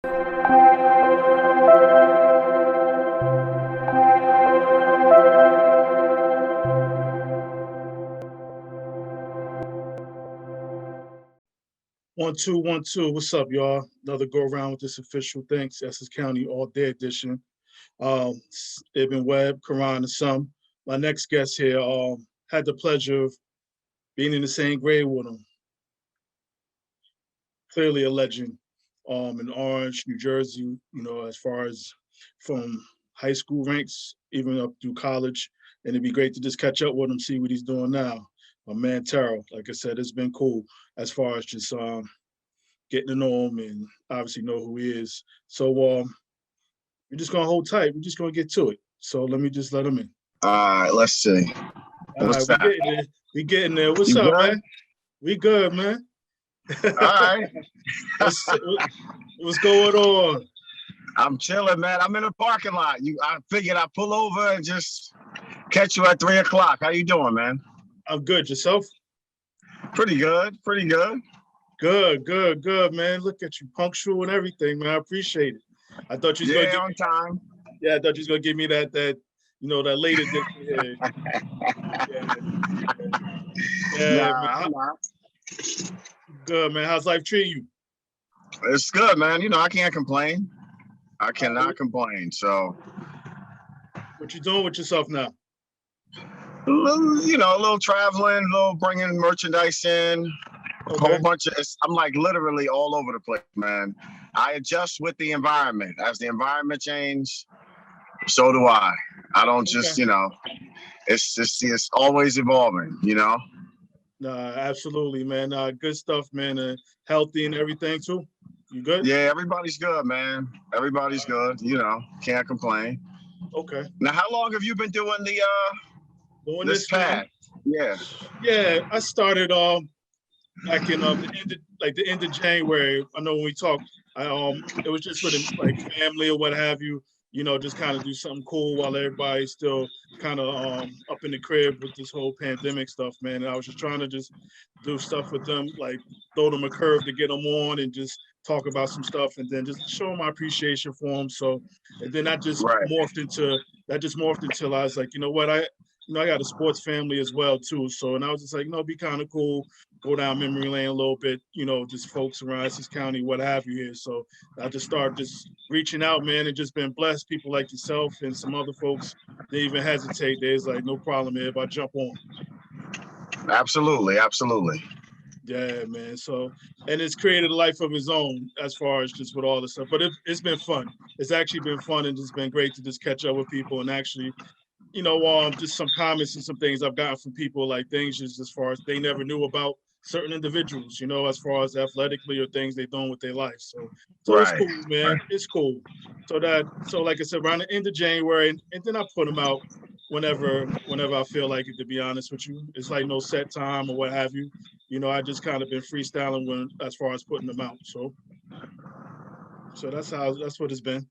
One, two, 1, 2. What's up, y'all? Another go around with this official Thanks Essex County All Day edition. Ibn Webb, Quran, and some. My next guest here had the pleasure of being in the same grade with him. Clearly a legend in Orange, New Jersey, as far as from high school ranks, even up through college. And it'd be great to just catch up with him, see what he's doing now. My man Terrell, like I said, it's been cool as far as just getting to know him and obviously know who he is. So we're just gonna hold tight. We're just gonna get to it. So let me just let him in. All right, let's see. What's that? We getting there. What's up, man? We good, man. All right. What's going on? I'm chilling, man. I'm in the parking lot. I figured I'd pull over and just catch you at 3 o'clock. How you doing, man? I'm good. Yourself? Pretty good. Good, man. Look at you, punctual and everything, man. I appreciate it. I thought you was gonna on time. Yeah, I thought you was gonna give me that that late edition. Yeah, I'm not. Good, man. How's life treating you? It's good, man. I can't complain. I cannot complain. So, what you doing with yourself now? A little traveling, a little bringing merchandise in. A whole bunch of, I'm like literally all over the place, man. I adjust with the environment. As the environment changes, so do I. I don't just, it's always evolving, No, absolutely, man. Good stuff, man. Healthy and everything too. You good? Yeah, everybody's good, man. Everybody's good. Can't complain. Okay. Now, how long have you been doing this pad? Yeah, I started back in the end of January. I know when we talked, it was just for the family or what have you. Just kind of do something cool while everybody's still kind of up in the crib with this whole pandemic stuff, man. And I was just trying to just do stuff with them, like throw them a curve to get them on and just talk about some stuff and then just show them my appreciation for them. So, and then that just morphed into I was like, you know what, I got a sports family as well too. So, and I was just like, it'd be kind of cool, go down memory lane a little bit, just folks around Essex County, what have you here. So I just started just reaching out, man, and just been blessed. People like yourself and some other folks, they even hesitate. There's like, no problem here if I jump on. Absolutely. Yeah, man. So, and it's created a life of its own as far as just with all this stuff. But it's been fun. It's actually been fun, and it's been great to just catch up with people and actually, just some comments and some things I've gotten from people, like things just as far as they never knew about certain individuals, as far as athletically or things they're doing with their life. So It's cool, man. Right. It's cool. So like I said, around the end of January, and then I put them out whenever I feel like it, to be honest with you. It's like no set time or what have you. I just kind of been freestyling as far as putting them out. So that's what it's been.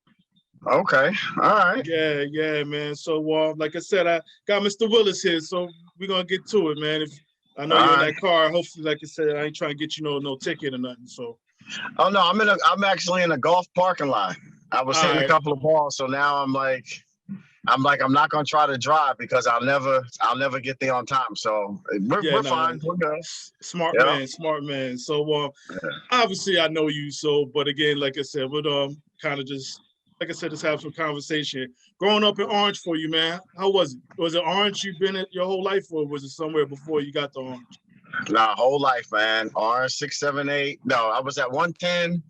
Okay. All right. Yeah, man. So like I said, I got Mr. Willis here, so we're gonna get to it, man. If I know you're in that car, hopefully, like I said, I ain't trying to get you no ticket or nothing. So oh no, I'm actually in a golf parking lot. I was hitting a couple of balls, so now I'm not gonna try to drive because I'll never get there on time. So we're fine. We're good. Smart man. So obviously I know you. So, but again, like I said, we'll kind of just, like I said, just have some conversation. Growing up in Orange for you, man, how was it? Was it Orange you've been at your whole life, or was it somewhere before you got to Orange? Nah, whole life, man. Orange 678. No, I was at 110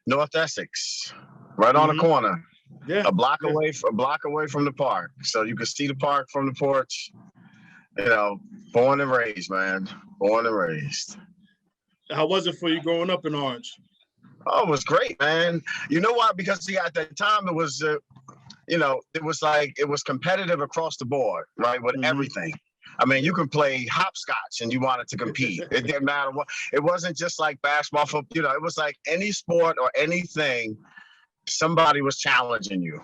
North Essex, right on the corner. Yeah, a block away from the park, so you could see the park from the porch. Born and raised, man. Born and raised. How was it for you growing up in Orange? Oh, it was great, man. You know why? Because at that time it was, it was competitive across the board, right? With everything. I mean, you can play hopscotch and you wanted to compete. It didn't matter what. It wasn't just like basketball, football. It was like any sport or anything. Somebody was challenging you,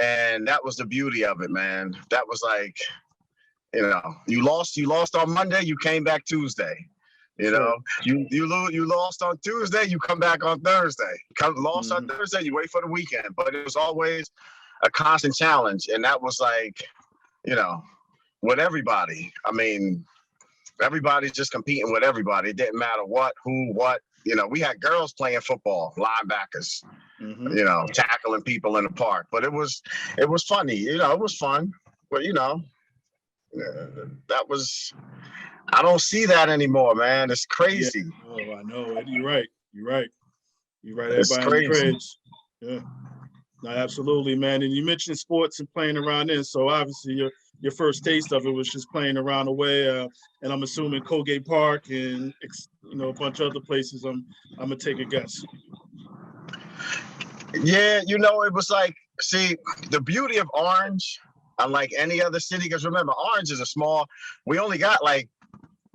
and that was the beauty of it, man. That was like, you lost on Monday, you came back Tuesday. You know, you lost on Tuesday, you come back on Thursday. Lost on Thursday, you wait for the weekend. But it was always a constant challenge, and that was like, you know, with everybody. I mean, everybody's just competing with everybody. It didn't matter what, who, what. You know, we had girls playing football, linebackers, you know, tackling people in the park. But it was funny. You know, it was fun. But, you know, that was, I don't see that anymore, man. It's crazy. Yeah. Oh, I know. You're right. It's Everybody crazy. on the page. Yeah. No, absolutely, man. And you mentioned sports and playing around in. So obviously your first taste of it was just playing around the way. And I'm assuming Colgate Park and, you know, a bunch of other places. I'm going to take a guess. Yeah, you know, it was like, see, the beauty of Orange, unlike any other city, because remember, Orange is we only got like,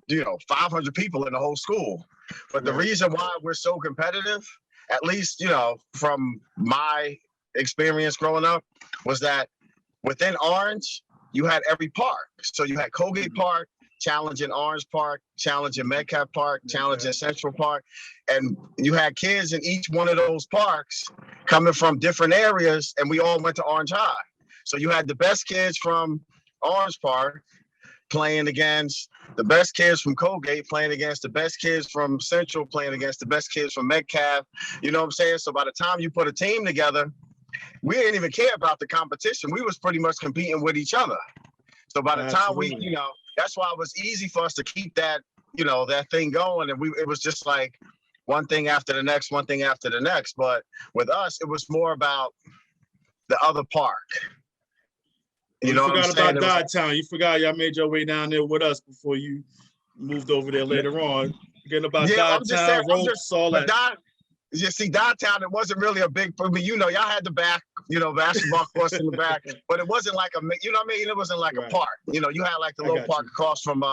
you know, 500 people in the whole school. But the reason why we're so competitive, at least, you know, from my experience growing up, was that within Orange, you had every park. So you had Colgate Park, challenging Orange Park, challenging Metcalf Park, challenging Central Park. And you had kids in each one of those parks coming from different areas, and we all went to Orange High. So you had the best kids from Orange Park playing against the best kids from Colgate, playing against the best kids from Central, playing against the best kids from Metcalf. You know what I'm saying? So by the time you put a team together, we didn't even care about the competition. We was pretty much competing with each other. So by the time we, you know, that's why it was easy for us to keep that, you know, that thing going. And it was just like one thing after the next, one thing after the next. But with us, it was more about the other park. You forgot about Dodgetown. You forgot y'all made your way down there with us before you moved over there later on. Forgetting about Dodgetown, ropes, all that. You see, Dodgetown, it wasn't really a big, I mean, you know, y'all had the back, you know, basketball course in the back, but it wasn't like you know what I mean? It wasn't like a park. You know, you had like the little park across from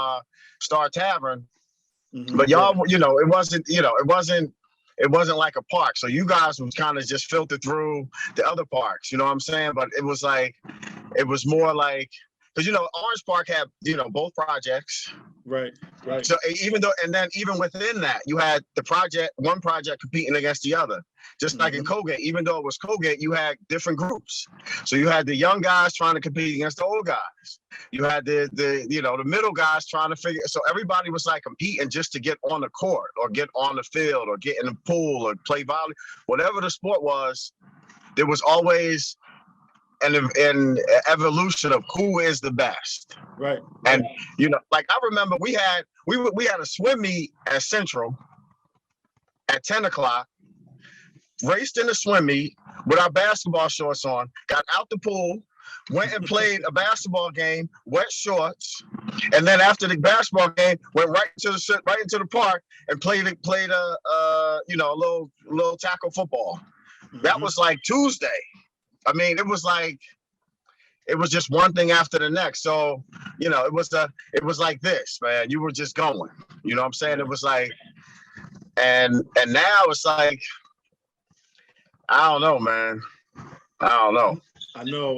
Star Tavern, but y'all, you know, it wasn't like a park. So you guys was kind of just filtered through the other parks, you know what I'm saying? But it was more like, because, you know, Orange Park had, you know, both projects. Right. So even within that, you had one project competing against the other. Just like in Colgate, even though it was Colgate, you had different groups. So you had the young guys trying to compete against the old guys. You had the middle guys trying to figure. So everybody was like competing just to get on the court or get on the field or get in the pool or play volley. Whatever the sport was, there was always an evolution of who is the best. Right. And, you know, like I remember we had a swim meet at Central at 10 o'clock, raced in the swim meet with our basketball shorts on, got out the pool, went and played a basketball game, wet shorts, and then after the basketball game, went right into the park and played a little tackle football. That was like Tuesday. I mean, it was just one thing after the next. So, you know, it was like this, man. You were just going. You know what I'm saying? It was like, and now it's like, I don't know, man. I don't know. I know.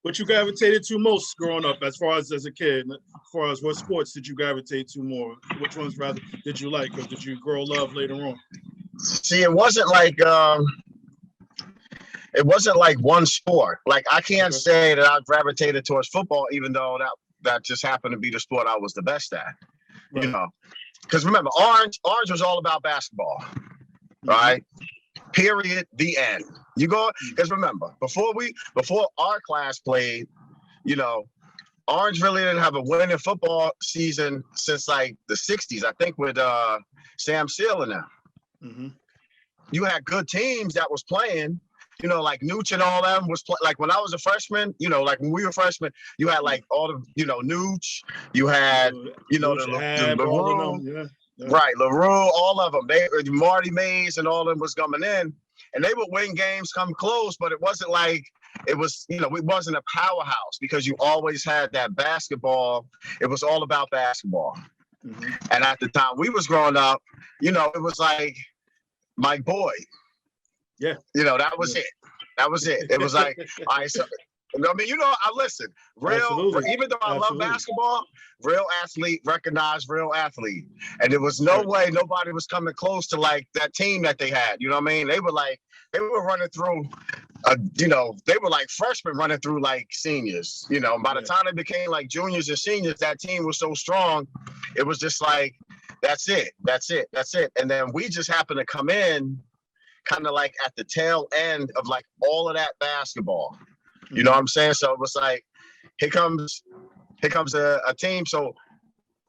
What you gravitated to most growing up, as far as a kid? As far as what sports did you gravitate to more? Which ones rather did you like, or did you grow love later on? See, it wasn't like one sport. Like I can't say that I gravitated towards football, even though that just happened to be the sport I was the best at. Right. You know, because remember, Orange was all about basketball, right? Period. The end. You go, because remember, before our class played, you know, Orange really didn't have a winning football season since like the 60s, I think, with Sam Seal and them. You had good teams that was playing, you know, like Nooch and all them was like when I was a freshman, you know, like when we were freshmen, you had like all the, you know, Nooch, you had, you know, the LaRue, right, LaRue, all of them. Marty Mays and all of them was coming in, and they would win games, come close, but it wasn't like it was, you know, it wasn't a powerhouse because you always had that basketball. It was all about basketball. And at the time we was growing up, you know, it was like Mike Boyd. Yeah. You know, that was it. That was it. It was like, all right, so I mean, I listen, Absolutely. even though I love Absolutely. basketball, real athlete recognized real athlete. And there was no way nobody was coming close to like that team that they had. You know what I mean? They were running through, they were like freshmen running through like seniors. By the time they became like juniors and seniors, that team was so strong. It was just like, that's it. And then we just happened to come in kind of like at the tail end of like all of that basketball. You know what I'm saying? So it was like, here comes a team. So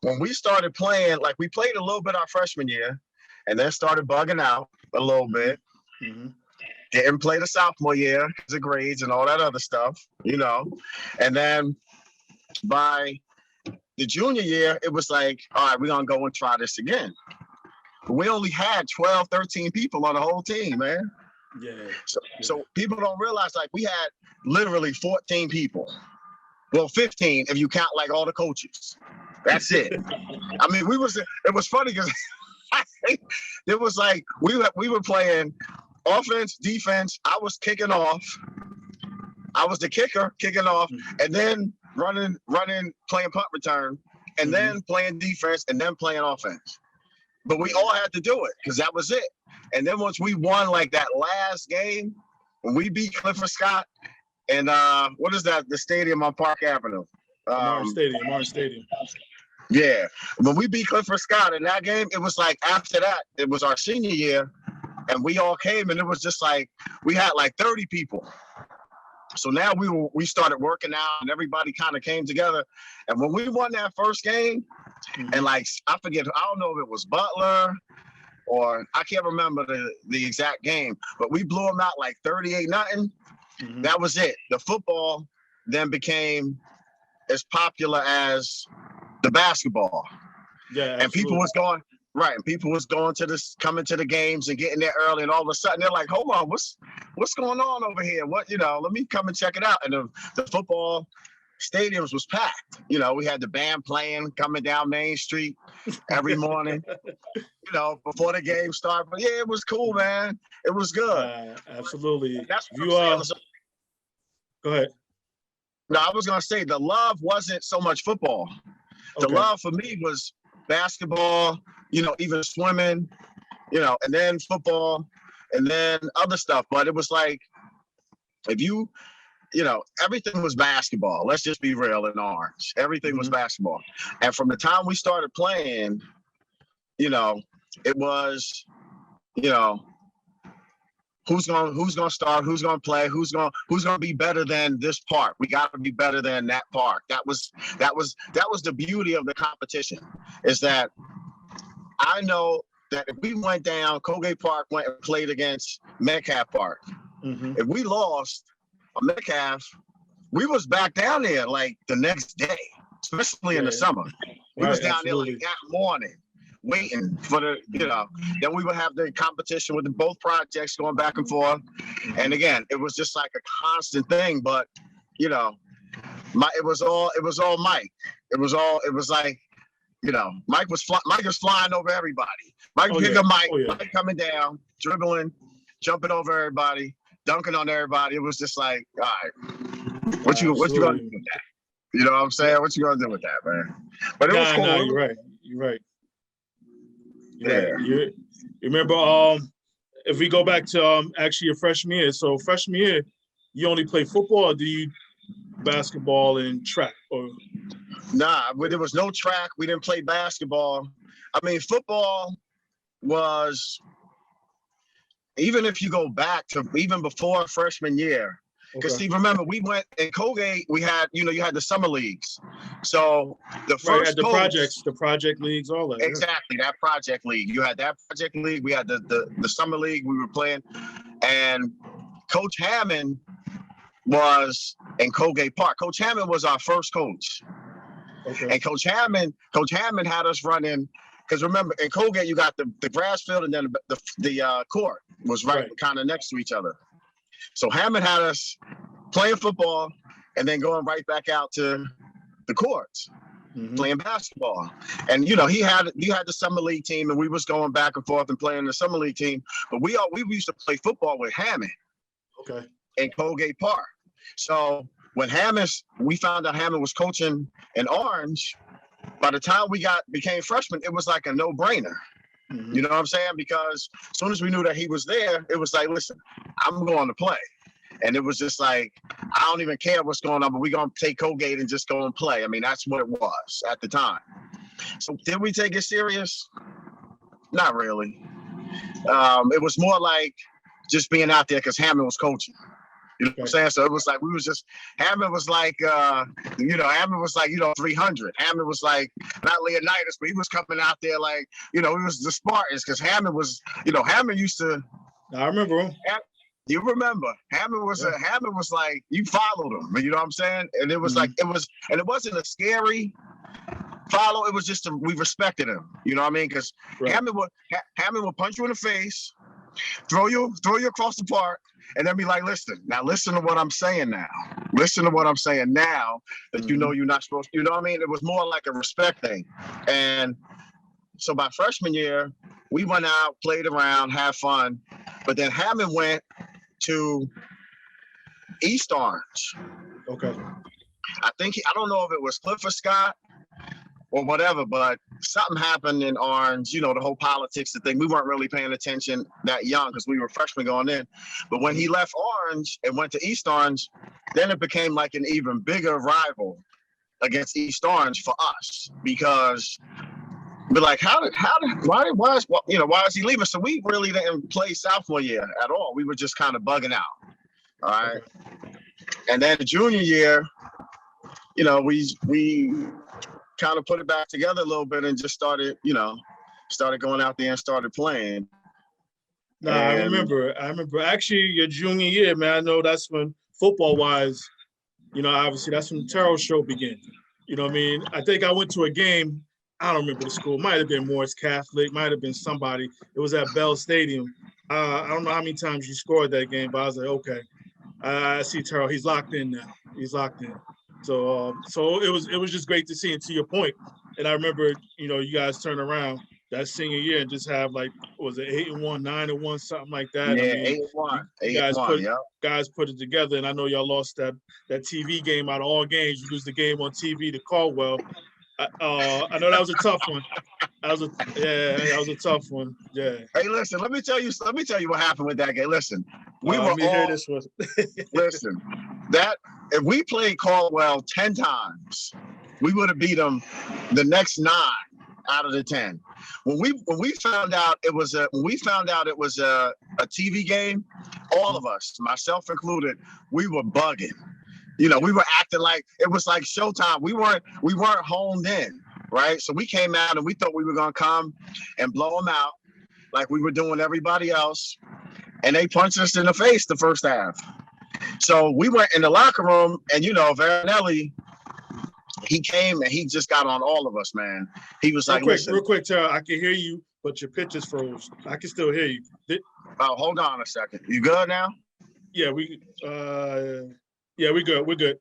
when we started playing, like we played a little bit our freshman year and then started bugging out a little bit. Mm-hmm. Didn't play the sophomore year because of grades and all that other stuff, And then by the junior year, it was like, all right, we're going to go and try this again. But we only had 12, 13 people on the whole team, man. Yeah. So people don't realize, like, we had literally 14 people. Well, 15 if you count like all the coaches. That's it. I mean, it was funny because it was like we were playing offense, defense. I was kicking off. I was the kicker kicking off, and then running, playing punt return, and then playing defense, and then playing offense. But we all had to do it because that was it. And then once we won like that last game, when we beat Clifford Scott, and what is that? The stadium on Park Avenue. Martin Stadium. Yeah. When we beat Clifford Scott in that game, it was like after that, it was our senior year, and we all came, and it was just like we had like 30 people. So now we started working out, and everybody kind of came together. And when we won that first game, and like I forget, I don't know if it was Butler or I can't remember the exact game, but we blew them out like 38-0. That was it. The football then became as popular as the basketball. Yeah, absolutely. And people was going and people was coming to the games and getting there early, and all of a sudden they're like, hold on, what's going on over here? Let me come and check it out. And the football stadiums was packed. We had the band playing coming down Main Street every morning, before the game started. But yeah, it was cool, man. It was good. Absolutely. That's what Go ahead. No, I was going to say the love wasn't so much football. The love for me was basketball, even swimming, and then football, and then other stuff. But it was like, if everything was basketball. Let's just be real in Orange. Everything was basketball. And from the time we started playing, it was, who's gonna start, who's gonna play, who's gonna be better than this park. We gotta be better than that park. That was the beauty of the competition, is that I know that if we went down, Colgate Park went and played against Metcalf Park. If we lost on Metcalf, we was back down there like the next day, especially in the summer. We was down there like that morning, waiting for then we would have the competition with both projects going back and forth. And again, it was just like a constant thing. But it was all Mike. It was like, Mike was flying over everybody. Mike Mike coming down, dribbling, jumping over everybody, dunking on everybody. It was just like, all right, what you gonna do with that? You know what I'm saying? What you gonna do with that, man? But it was cool. No, you're right. You remember, if we go back to actually your freshman year. So freshman year, you only play football, or do you basketball and track? Or nah, there was no track. We didn't play basketball. I mean, football was, even if you go back to even before freshman year, because see, remember, we went in Colgate, we had, you had the summer leagues. So the first the project leagues, all that. Exactly, that project league. You had that project league, we had the summer league we were playing. And Coach Hammond was in Colgate Park. Coach Hammond was our first coach. And Coach Hammond had us running, because remember, in Colgate, you got the grass field, and then the court was right kind of next to each other. So Hammond had us playing football and then going right back out to the courts, playing basketball. And you had the summer league team, and we was going back and forth and playing the summer league team. But we used to play football with Hammond, in Colgate Park. So when we found out Hammond was coaching in Orange, by the time we became freshmen, it was like a no-brainer. Mm-hmm. You know what I'm saying? Because as soon as we knew that he was there, it was like, listen, I'm going to play. And it was just like, I don't even care what's going on, but we're going to take Colgate and just go and play. I mean, that's what it was at the time. So did we take it serious? Not really. It was more like just being out there because Hammond was coaching. You know what I'm saying? So it was like, Hammond was like, Hammond was like, 300. Hammond was like, not Leonidas, but he was coming out there like, he was the Spartans because Hammond was, Hammond used to. I remember him. You remember, Hammond was like, you followed him, you know what I'm saying? And it was like, it wasn't a scary follow. It was just, we respected him. You know what I mean? Because Hammond would punch you in the face, throw you across the park, and then be like, listen to what I'm saying now. Listen to what I'm saying now that you're not supposed to, you know what I mean? It was more like a respect thing. And so by freshman year, we went out, played around, had fun. But then Hammond went to East Orange. Okay. I don't know if it was Clifford Scott or whatever, but something happened in Orange, the whole politics, the thing. We weren't really paying attention that young because we were freshmen going in. But when he left Orange and went to East Orange, then it became like an even bigger rival against East Orange for us because we're like, why is he leaving? So we really didn't play sophomore year at all. We were just kind of bugging out. All right. Okay. And then the junior year, we kind of put it back together a little bit and just started going out there and started playing. No, I remember actually your junior year, man. I know that's when football wise, obviously that's when the Terrell show began. You know what I mean? I think I went to a game. I don't remember the school. Might have been Morris Catholic. Might have been somebody. It was at Bell Stadium. I don't know how many times you scored that game, but I was like, okay, I see Terrell. He's locked in now. He's locked in. So it was just great to see. And to your point, and I remember, you guys turn around that senior year and just have like, what was it 8-1, 9-1, something like that? Yeah, I mean, 8-1. Guys put it together, and I know y'all lost that TV game out of all games. You lose the game on TV to Caldwell. I know that was a tough one. That was a tough one. Yeah. Hey, listen. Let me tell you what happened with that game. Listen, hear this one. Listen, if we played Caldwell 10 times, we would have beat them the next 9 out of the 10. When we found out it was a TV game, all of us, myself included, we were bugging. We were acting like it was like showtime. We weren't honed in, right? So we came out and we thought we were gonna come and blow them out like we were doing everybody else, and they punched us in the face the first half. So we went in the locker room, and Veronelli, he came and he just got on all of us, man. He was like, real quick, Terrell, I can hear you, but your pitch is froze. I can still hear you. Oh, hold on a second. You good now? Yeah, we good. We're good.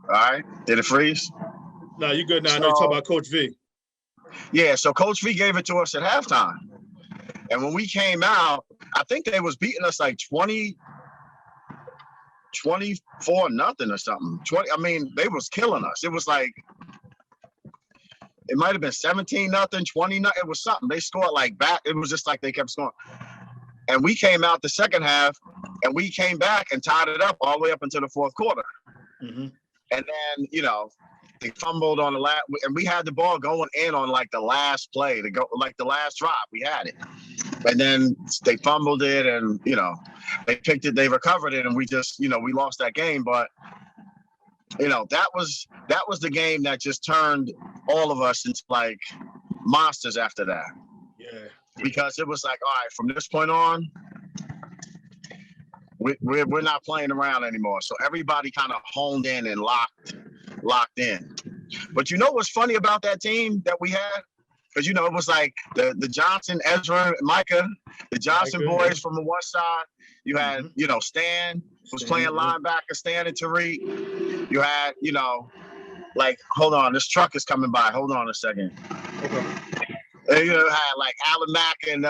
All right. Did it freeze? No, you good now. I know you're talking about Coach V. Yeah, so Coach V gave it to us at halftime. And when we came out, I think they was beating us like 24-0 or something. They was killing us. It was like, it might have been 17-0, 20-0. It was something. They scored like back. It was just like they kept scoring. And we came out the second half, and we came back and tied it up all the way up into the fourth quarter. Mm-hmm. And then, they fumbled on the last, and we had the ball going in on like the last play to go, like the last drop. We had it, and then they fumbled it, and they picked it, they recovered it, and we just, we lost that game. But that was the game that just turned all of us into like monsters after that. Yeah. Because it was like, all right, from this point on, we're not playing around anymore. So everybody kind of honed in and locked in. But what's funny about that team that we had? Because, it was like the Johnson, Ezra, Micah, the Johnson boys from the west side. You had, Stan was playing linebacker, Stan and Tariq. You had, like, hold on, this truck is coming by. Hold on a second. Okay. And, had like Alan Mack and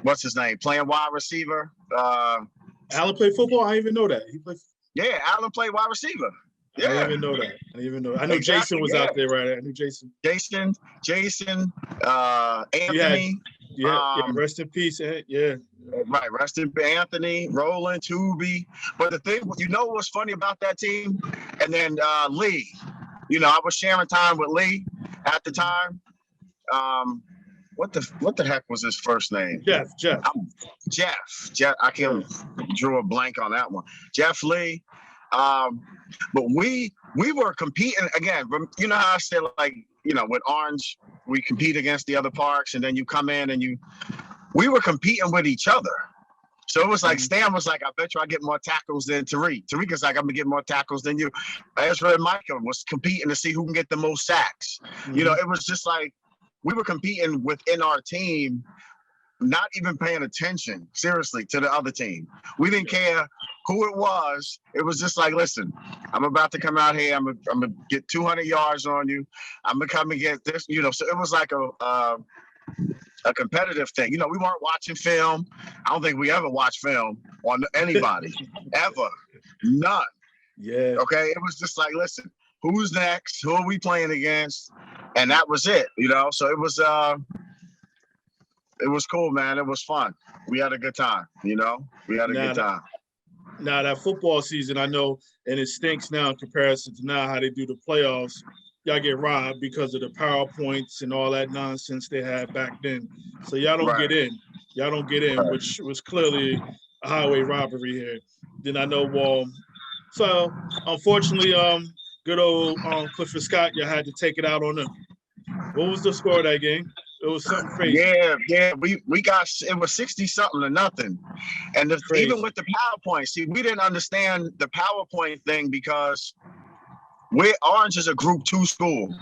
what's his name, playing wide receiver. Alan played football. I didn't even know that he played. Yeah, Allen played wide receiver. I Yeah. didn't even know that. I didn't even know. I knew Exactly, Jason was yeah. out there, right? I knew Jason. Jason, Anthony. Yeah, rest in peace. Yeah. Right, rest in peace, Anthony, Roland, Tooby. But the thing, you know what's funny about that team? And then Lee. You know, I was sharing time with Lee at the time. What the heck was his first name? Jeff. Jeff. I can't drew a blank on that one. Jeff Lee. But we were competing again. You know how I said, like, you know, with Orange, we compete against the other parks, and then you come in and we were competing with each other. So it was like Stan was like, I bet you I get more tackles than Tariq. Tariq is like, I'm gonna get more tackles than you. Ezra and Micah was competing to see who can get the most sacks. You know, it was just like we were competing within our team, not even paying attention, seriously, to the other team. We didn't care who it was. It was just like, listen, I'm about to come out here. I'm gonna get 200 yards on you. I'm gonna come and get this, you know. So it was like a competitive thing. You know, we weren't watching film. I don't think we ever watched film on anybody, ever. None. Yeah. Okay, it was just like, listen, who's next? Who are we playing against? And that was it, you know. So it was cool, man. It was fun. We had a good time, you know. We had a good time. Now that football season, I know, and it stinks now in comparison to now how they do the playoffs. Y'all get robbed because of the PowerPoints and all that nonsense they had back then. So y'all don't get in. Y'all don't get in, which was clearly a highway robbery here. Then I know, so unfortunately, good old Clifford Scott, you had to take it out on them. What was the score of that game? It was something crazy. Yeah. We got, it was 60-something to nothing. And even with the PowerPoint, see, we didn't understand the PowerPoint thing because Orange is a Group 2 school.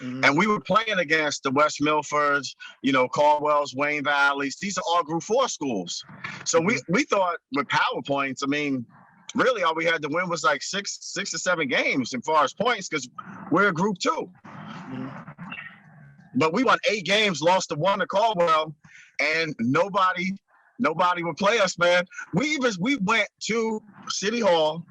And we were playing against the West Milfords, you know, Caldwell's, Wayne Valleys. These are all Group 4 schools. So we thought with PowerPoints, I mean, really all we had to win was like six or seven games as far as points because we're a Group 2. But we won 8 games, lost to 1 to Caldwell, and nobody would play us, man. We went to City Hall,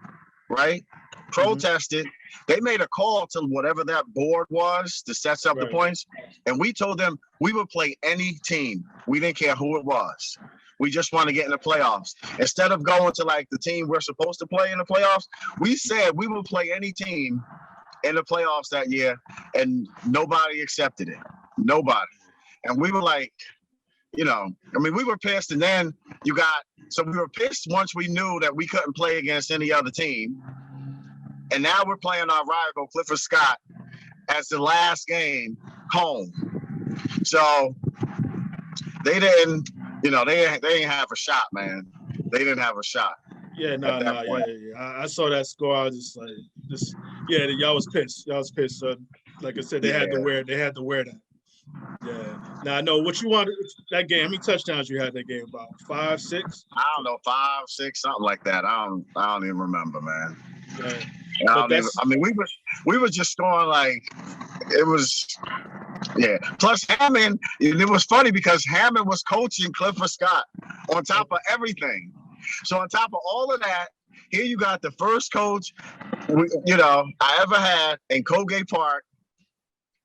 right? Protested. They made a call to whatever that board was to set up the points, and we told them we would play any team. We didn't care who it was. We just want to get in the playoffs. Instead of going to like the team we're supposed to play in the playoffs, we said we will play any team in the playoffs that year, and nobody accepted it. Nobody. And we were like, you know, I mean, we were pissed, and then we were pissed once we knew that we couldn't play against any other team. And now we're playing our rival, Clifford Scott, as the last game home. So they didn't, you know, they didn't have a shot, man. They didn't have a shot. Yeah, I saw that score. I was just y'all was pissed. Y'all was pissed. So, like I said, they had to wear that. Yeah. Now I know what you wanted that game. How many touchdowns you had that game? About 5, 6? I don't know, 5, 6, something like that. I don't even remember, man. Yeah. We were just going like it was. Yeah. Plus Hammond, it was funny because Hammond was coaching Clifford Scott on top of everything. So on top of all of that, here you got the first coach, I ever had in Colgate Park.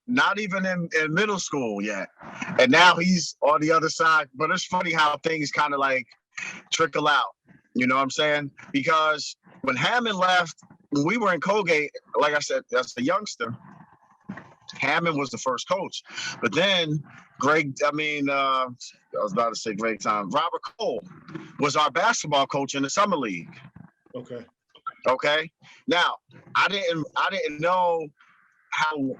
Not even in middle school yet. And now he's on the other side. But it's funny how things kind of like trickle out. You know what I'm saying? Because when Hammond left, when we were in Colgate, like I said, as a youngster, Hammond was the first coach. But then Robert Cole was our basketball coach in the summer league. Okay. Now, I didn't know how,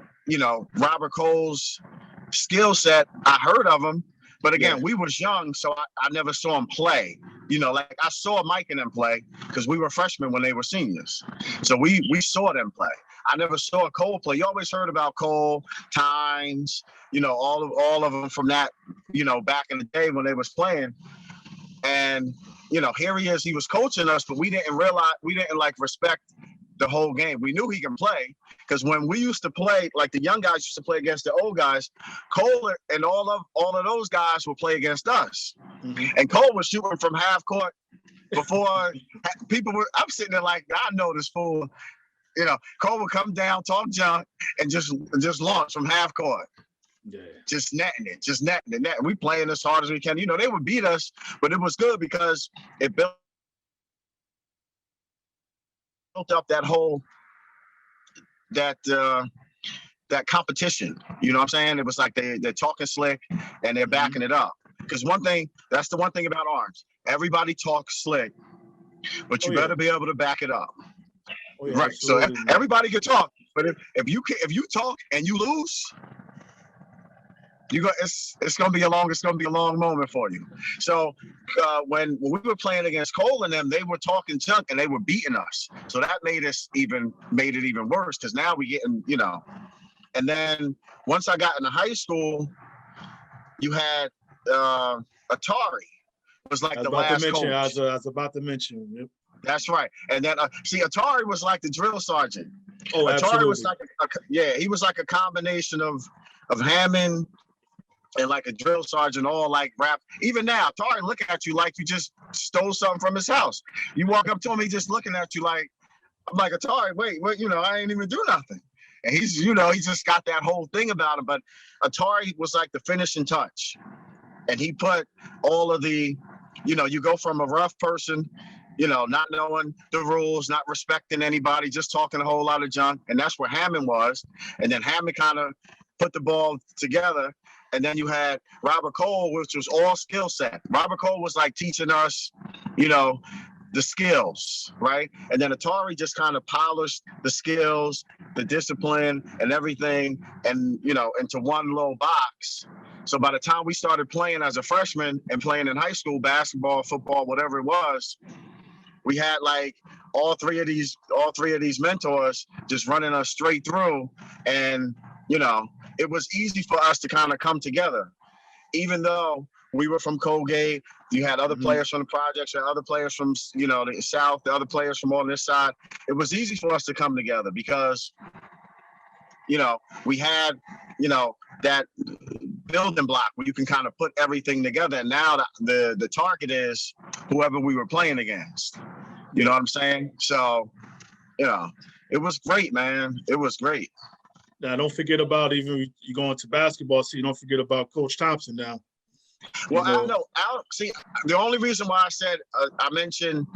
Robert Cole's skill set. I heard of him, but again, we was young, so I never saw him play. Like I saw Mike and them play because we were freshmen when they were seniors. So we saw them play. I never saw Cole play. You always heard about Cole, Tynes, all of them from that, back in the day when they was playing. And, here he is, he was coaching us, but we didn't respect the whole game. We knew he can play because when we used to play, like the young guys used to play against the old guys, Cole and all of those guys would play against us. Mm-hmm. And Cole was shooting from half court before people were, I'm sitting there like, I know this fool. You know, Cole would come down, talk junk, and just launch from half court. Yeah. Just netting it. We playing as hard as we can. You know, they would beat us, but it was good because it built up that whole that competition. You know what I'm saying? It was like they're talking slick and they're backing it up. Because that's the one thing about Orange. Everybody talks slick, but you better be able to back it up. Oh, yeah, right. So everybody can talk, but if you talk and you lose, it's gonna be a long moment for you. So when we were playing against Cole and them, they were talking junk and they were beating us. So that made it even worse because now we getting, you know. And then once I got into high school, you had Atari was like the last coach. I was about to mention. Yep. That's right. And then Atari was like the drill sergeant. Oh, Atari absolutely. was like he was like a combination of Hammond and like a drill sergeant, all like rap. Even now, Atari looking at you like you just stole something from his house. You walk up to him, he just looking at you like, I'm like, Atari, wait, you know, I ain't even do nothing. And he's, you know, he just got that whole thing about him. But Atari was like the finishing touch. And he put all of the, you know, you go from a rough person, you know, not knowing the rules, not respecting anybody, just talking a whole lot of junk. And that's where Hammond was. And then Hammond kind of put the ball together. And then you had Robert Cole, which was all skill set. Robert Cole was like teaching us, you know, the skills, right? And then Atari just kind of polished the skills, the discipline and everything, and, you know, into one little box. So by the time we started playing as a freshman and playing in high school, basketball, football, whatever it was, we had like all three of these mentors just running us straight through. And, you know, it was easy for us to kind of come together, even though we were from Colgate. You had other players from the projects, and other players from, you know, the South, the other players from on this side. It was easy for us to come together because, you know, we had, you know, that building block where you can kind of put everything together. And now the target is whoever we were playing against. You know what I'm saying? So, you know, it was great, man. It was great. Now, don't forget about, even you going to basketball, so you don't forget about Coach Thompson now. Well, I know. See, the only reason why I said I mentioned,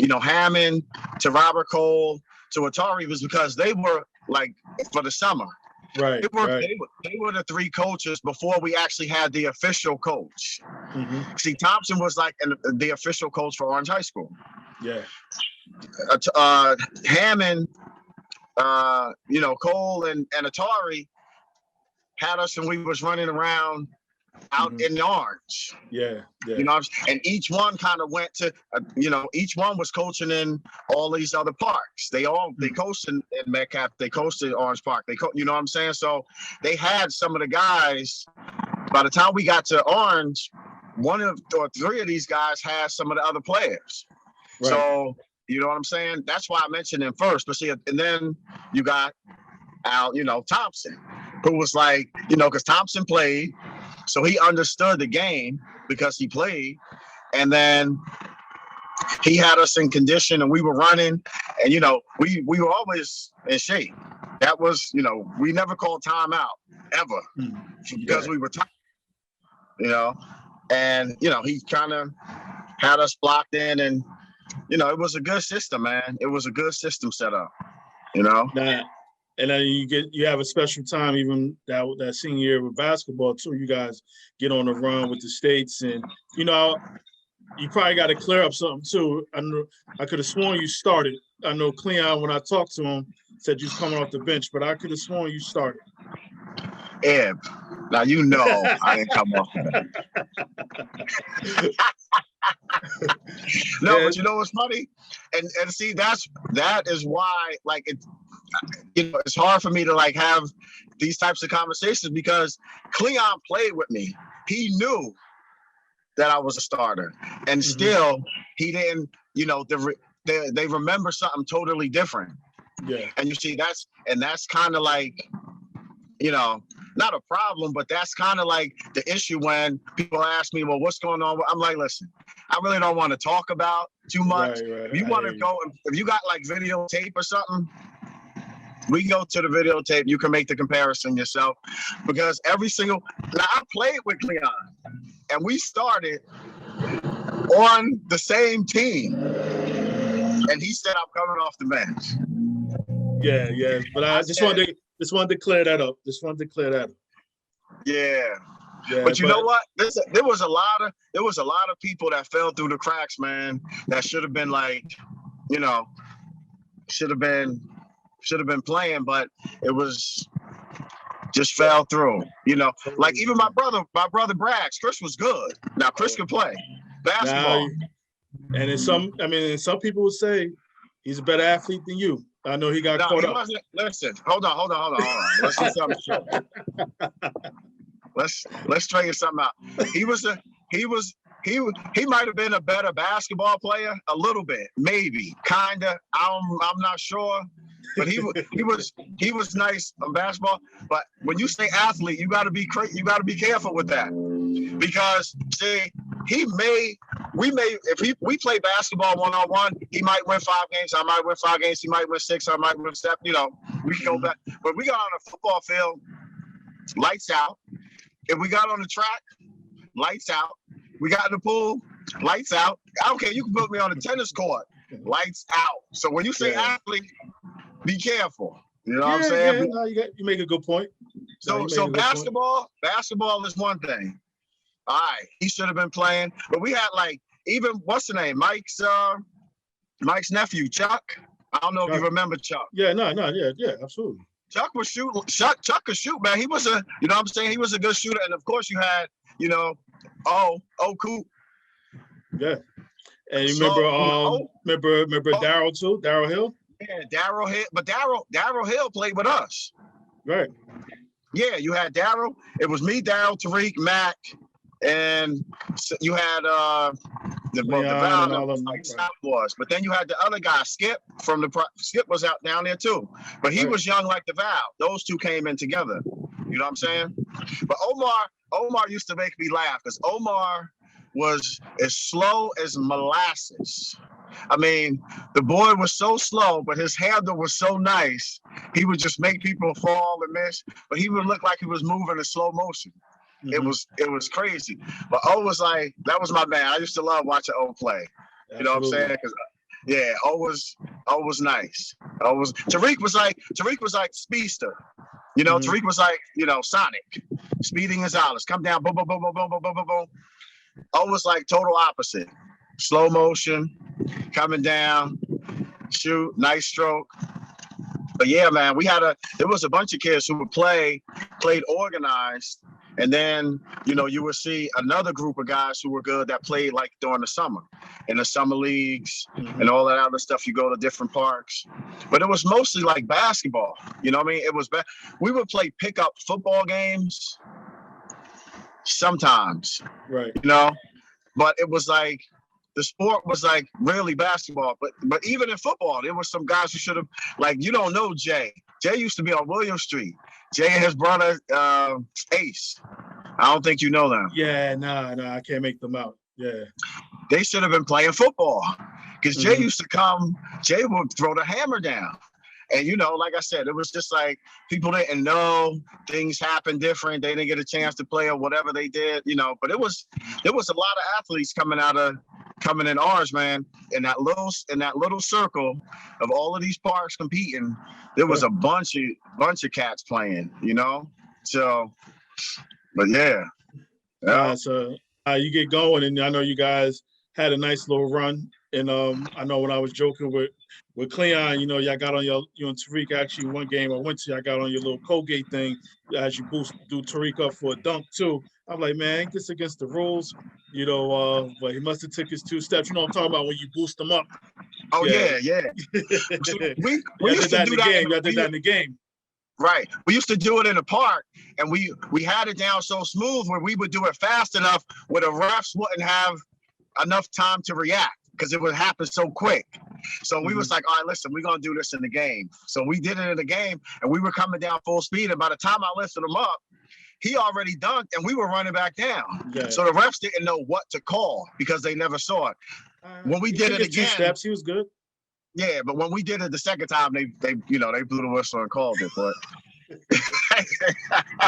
you know, Hammond to Robert Cole to Atari was because they were like for the summer. Right. They were the three coaches before we actually had the official coach. See, Thompson was like the official coach for Orange High School. Yeah. Hammond, you know, Cole and Atari had us, and we was running around out in Orange. Yeah. You know, and each one kind of went to, you know, each one was coaching in all these other parks. They coached in Metcalf. They coached in Orange Park. You know what I'm saying? So they had some of the guys. By the time we got to Orange, one or three of these guys had some of the other players. Right. So, you know what I'm saying? That's why I mentioned him first. But see, and then you got Al, you know, Thompson, who was like, you know, because Thompson played, so he understood the game because he played. And then he had us in condition and we were running, and, you know, we were always in shape. That was, you know, we never called timeout ever because we were tired, you know, and, you know, he kind of had us blocked in, and, you know, it was a good system, man. It was a good system set up, you know. And then you have a special time, even that senior year with basketball too. You guys get on the run with the states, and, you know, you probably got to clear up something too. I could have sworn you started. I know Cleon, when I talked to him, said you was coming off the bench, but I could have sworn you started. Eb, now you know I didn't come off the bench. No, but you know what's funny? And see, that is why, like, you know, it's hard for me to like have these types of conversations because Cleon played with me. He knew that I was a starter, and still he didn't, you know, they remember something totally different. Yeah. And you see, that's kind of like, you know, not a problem, but that's kind of like the issue when people ask me, well, what's going on? I'm like, listen, I really don't want to talk about too much. Right. If you want to go, if you got like videotape or something, we go to the videotape. You can make the comparison yourself, because now I played with Cleon, and we started on the same team, and he said I'm coming off the bench. Yeah. But I just wanted to clear that up. Yeah, but you know what? There was a lot of people that fell through the cracks, man. That should have been like, should have been playing, but it was just fell through. Like even my brother Brax, Chris was good. Now Chris could play basketball. And some people would say he's a better athlete than you. I know he got caught up. Listen, hold on. Let's do something short. Let's straighten something out. He might have been a better basketball player, a little bit, maybe, kinda. I'm not sure, but he was nice on basketball. But when you say athlete, you got to be careful with that, because see, if we play basketball 1-on-1, he might win 5 games. I might win 5 games. He might win 6. I might win 7. We can go back. But we got on a football field, lights out. If we got on the track, lights out. We got in the pool, lights out. I don't care. You can put me on the tennis court, lights out. So when you say athlete, be careful. You know what I'm saying? No, you make a good point. So basketball is one thing. All right, he should have been playing, but we had even what's the name, Mike's nephew, Chuck. I don't know if you remember Chuck. Yeah, absolutely. Chuck was shooting. Chuck could shoot, man. He was he was a good shooter, and of course you had, Coop. Yeah, and you remember Darrell too, Darrell Hill. Yeah, Darrell Hill, but Darrell Hill played with us. Right. Yeah, you had Darrell. It was me, Darrell, Tariq, Mac. And you had the Scott was, but then you had the other guy, Skip Skip was out down there too, but he was young like the Val. Those two came in together. You know what I'm saying? But Omar used to make me laugh, because Omar was as slow as molasses. I mean, the boy was so slow, but his handle was so nice. He would just make people fall and miss, but he would look like he was moving in slow motion. Mm-hmm. It was crazy, but O was like, that was my man. I used to love watching O play. You know what I'm saying? Because O was nice. Tariq was like speedster. Tariq was like Sonic, speeding his hours, come down, boom, boom, boom, boom, boom, boom, boom, boom, boom. O was like total opposite, slow motion, coming down, shoot, nice stroke. But yeah, man, there was a bunch of kids who would played organized. And then, you would see another group of guys who were good that played like during the summer, in the summer leagues and all that other stuff. You go to different parks, but it was mostly like basketball. You know what I mean? It was we would play pickup football games sometimes, right? But it was like the sport was like really basketball. But even in football, there were some guys who should have, you don't know Jay. Jay used to be on William Street. Jay and his brother, Ace. I don't think you know them. Yeah, no, I can't make them out. Yeah. They should have been playing football, because Jay used to come, Jay would throw the hammer down. And, like I said, it was just like people didn't know, things happened different. They didn't get a chance to play or whatever they did, but there was a lot of athletes coming in ours, man. In that little circle of all of these parks competing, there was a bunch of cats playing, So, but yeah. So you get going, and I know you guys had a nice little run. And I know when I was joking with Cleon, y'all got on you and Tariq, actually one game I went to, y'all got on your little Colgate thing as you do Tariq up for a dunk too. I'm like, man, ain't this against the rules? But he must have took his 2 steps. You know what I'm talking about, when you boost him up. Oh yeah. we used to do that. Y'all did that in the game. Right. We used to do it in the park, and we had it down so smooth where we would do it fast enough where the refs wouldn't have enough time to react, because it would happen so quick. So we was like, all right, listen, we're going to do this in the game. So we did it in the game, and we were coming down full speed. And by the time I lifted them up, he already dunked and we were running back down. Yeah. So the refs didn't know what to call because they never saw it. When we did it again, 2 steps, he was good. Yeah, but when we did it the second time, they blew the whistle and called it. But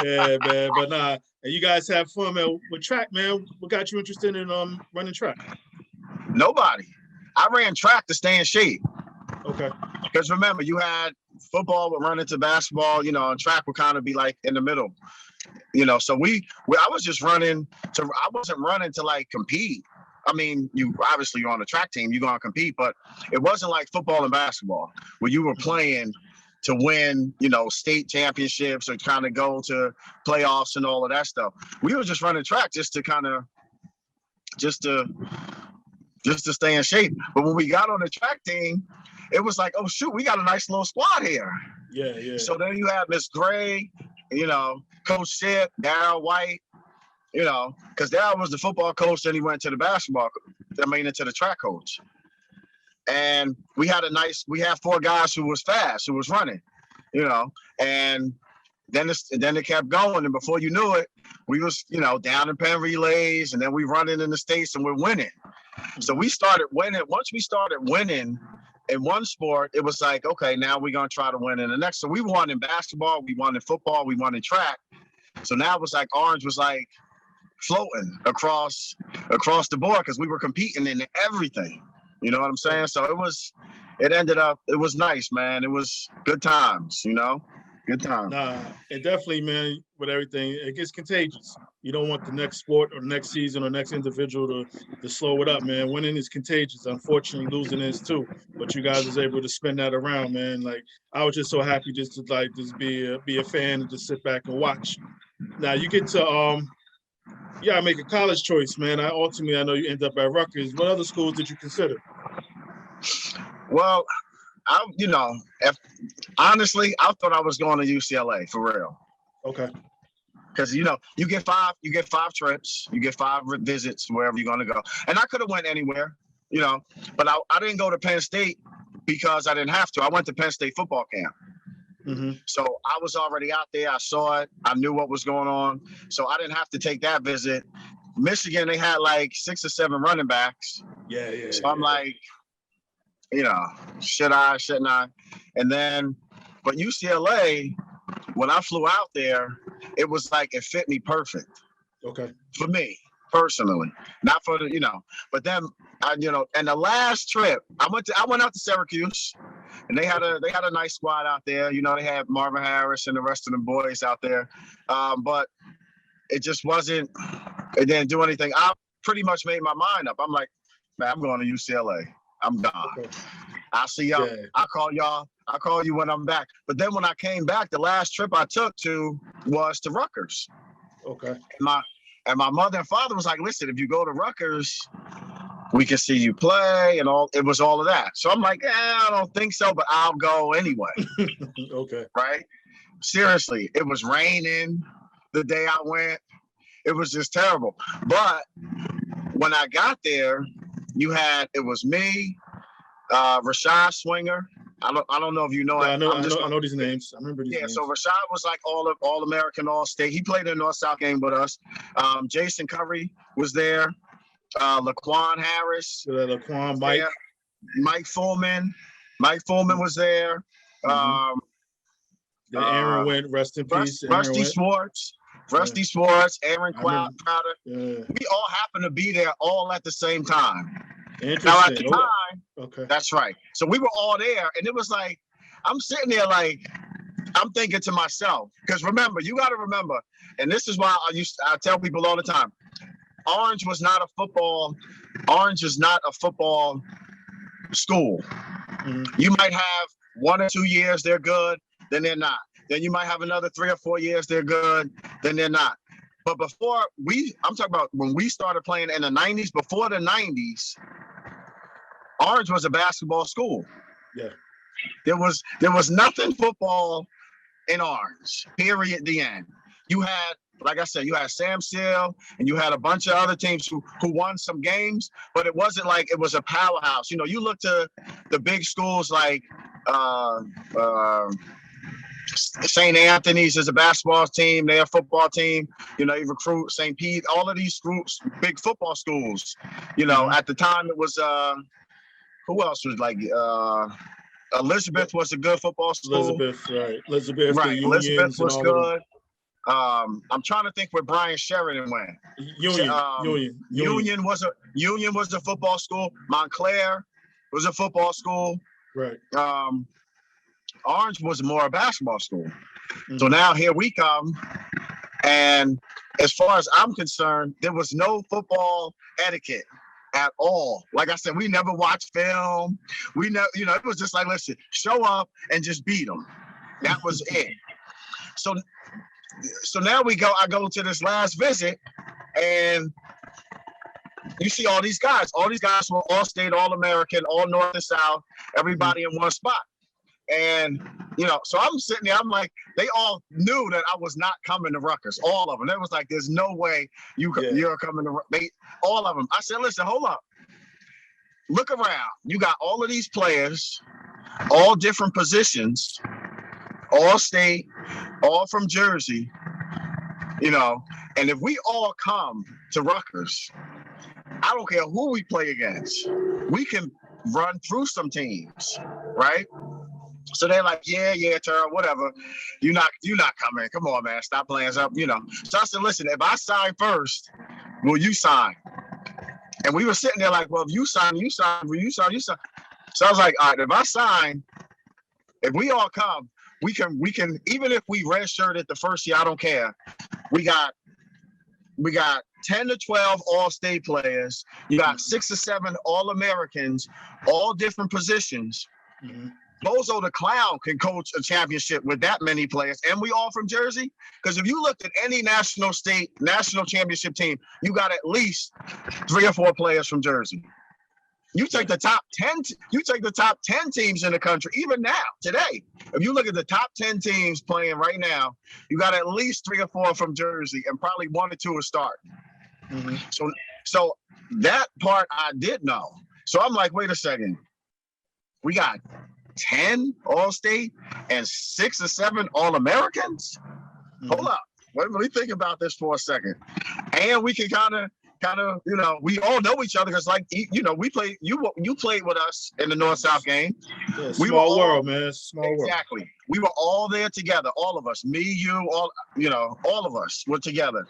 yeah, man. But nah, and you guys have fun, man. With track, man. What got you interested in running track? Nobody. I ran track to stay in shape. Okay. Because remember, you had football would run into basketball, and track would kind of be like in the middle. So I was just running I wasn't running to like compete. I mean, you're on a track team, you're going to compete, but it wasn't like football and basketball where you were playing to win, state championships or kind of go to playoffs and all of that stuff. We were just running track just to stay in shape. But when we got on the track team, it was like, oh shoot, we got a nice little squad here. Yeah. So then you have Miss Gray, Coach Ship, Darryl White, because Darryl was the football coach, then he went to the into the track coach. And we had 4 guys who was fast, who was running, and then it kept going. And before you knew it, we was, down in pen relays, and then we running in the States and we're winning. So we started winning. Once we started winning in one sport, it was like, okay, now we're going to try to win in the next. So we won in basketball, we won in football, we won in track. So now it was like Orange was like floating across the board because we were competing in everything. You know what I'm saying? So it was nice, man. It was good times, good times. Nah, and definitely, man, with everything, it gets contagious. You don't want the next sport or next season or next individual to slow it up, man. Winning is contagious. Unfortunately, losing is too. But you guys was able to spin that around, man. Like, I was just so happy just to be a fan and just sit back and watch. Now you get to make a college choice, man. I know you end up at Rutgers. What other schools did you consider? Well, honestly, I thought I was going to UCLA for real. Okay. Because you get 5 trips, you get 5 visits wherever you're going to go, and I could have went anywhere, but I didn't go to Penn State because I didn't have to. I went to Penn State football camp. Mm-hmm. So I was already out there. I saw it. I knew what was going on. So I didn't have to take that visit. Michigan, they had like 6 or 7 running backs. Yeah. So I'm like, should I, shouldn't I? And then, but UCLA, when I flew out there, it was like it fit me perfect. Okay. For me personally, not for the, but then and the last trip, I went out to Syracuse. And they had a nice squad out there. They had Marvin Harris and the rest of the boys out there. But it just it didn't do anything. I pretty much made my mind up. I'm like, man, I'm going to UCLA. I'm gone. Okay. I'll see y'all. Yeah. I'll call you when I'm back. But then when I came back, the last trip I took was to Rutgers. Okay. And my mother and father was like, listen, if you go to Rutgers, we can see you play and all. It was all of that. So I'm like, I don't think so, but I'll go anyway. Okay. Right? Seriously, it was raining the day I went. It was just terrible. But when I got there, it was me, Rashad Swinger. I don't know if you know. Yeah, I know these names. I remember these names. So Rashad was like all American, all state. He played in the North-South game with us. Jason Curry was there. Laquan Harris. Mike. Mike Foreman. Mike Foreman was there. Mm-hmm. Aaron went, rest in peace. Rusty Swartz. Aaron Crowder. Yeah. We all happened to be there all at the same time. Now at the time, okay. That's right. So we were all there, and it was like, I'm sitting there like, I'm thinking to myself, because remember, you got to remember, and this is why I tell people all the time, Orange is not a football school. Mm-hmm. You might have 1 or 2 years they're good, then they're not. Then you might have another 3 or 4 years they're good, then they're not. But I'm talking about when we started playing in the 90s, before the 90s, Orange was a basketball school. Yeah. There was nothing football in Orange, period, the end. You had, like I said, you had Sam Seal and you had a bunch of other teams who won some games, but it wasn't like it was a powerhouse. You look to the big schools like St. Anthony's is a basketball team. They're a football team. You know, you recruit St. Pete, all of these groups, big football schools. You know, at the time it was, who else was like, Elizabeth was a good football school. Elizabeth, right. Elizabeth, right. the Unions Elizabeth was and all good. I'm trying to think where Brian Sheridan went. Union was a football school. Montclair was a football school. Right. Orange was more a basketball school. So now here we come. And as far as I'm concerned, there was no football etiquette at all. Like I said, we never watched film. We never, you know, it was just like, listen, show up and just beat them. That was it. So now I go to this last visit, and you see all these guys. All these guys were all state, all American, all North and South, everybody in one spot. And, you know, so I'm sitting there, I'm like, they all knew that I was not coming to Rutgers, all of them. They was like, there's no way you're coming to Rutgers. All of them. I said, listen, hold up. Look around. You got all of these players, all different positions, all state, all from Jersey, you know, and if we all come to Rutgers, I don't care who we play against, we can run through some teams, right? So they're like, yeah, Terrell, whatever. You're not coming. Come on, man. Stop playing up, you know. So I said, listen, if I sign first, will you sign? And we were sitting there like, well, if you sign, you sign. Will you sign? You sign. So I was like, all right, if I sign, if we all come, we can, even if we redshirted the first year, I don't care. We got 10 to 12 all-state players. You got 6 or 7 all-Americans, all different positions. Bozo the Clown can coach a championship with that many players, and we all from Jersey. Because if you looked at any national championship team, you got at least 3 or 4 players from Jersey. You take the top 10. You take the top 10 teams in the country, even now, today. If you look at the top 10 teams playing right now, you got at least 3 or 4 from Jersey, and probably 1 or 2 are starting. So that part I did know. So I'm like, wait a second. We got 10 all-state and 6 or 7 all-Americans? Hold up. Let me think about this for a second. And we can kind of, you know, we all know each other because, like, you know, we play. You played with us in the North-South game. Yeah, small world, man. Small world. Exactly. We were all there together. All of us. Me, you, all. You know, all of us were together.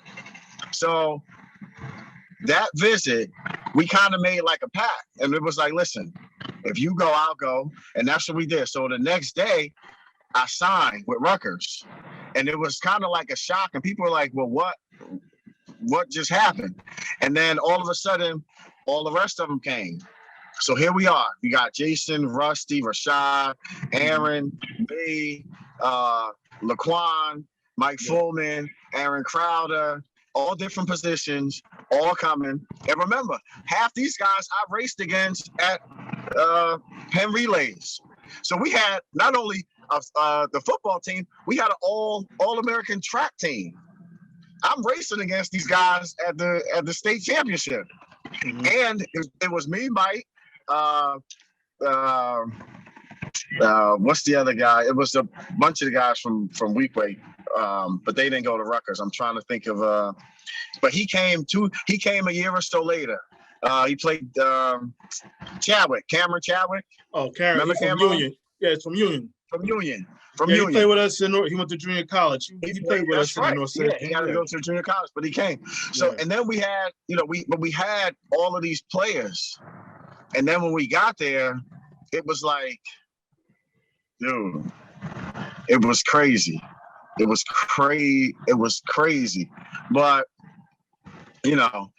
So that visit, we kind of made like a pact, and it was like, listen, if you go, I'll go, and that's what we did. So the next day, I signed with Rutgers, and it was kind of like a shock, and people were like, well, what just happened? And then all of a sudden, all the rest of them came. So here we are. We got Jason, Rusty, Rashad, Aaron, me, Laquan, Mike Fullman, Aaron Crowder, all different positions, all coming. And remember, half these guys I raced against at Penn Relays. So we had not only the football team, we had an all-American track team. I'm racing against these guys at the state championship. And it was me, Mike, what's the other guy? It was a bunch of the guys from Weequahic, but they didn't go to Rutgers. I'm trying to think of but he came a year or so later. He played Cameron Chadwick. Oh, Cameron. Remember From Cameron? Union. Yeah, it's from Union. Union. He played with us he went to junior college. He played with us in the North Side. Yeah, he had to go to junior college, but he came. So and then we had, you know, we had all of these players. And then when we got there, it was like, dude, it was crazy. It was crazy. But, you know,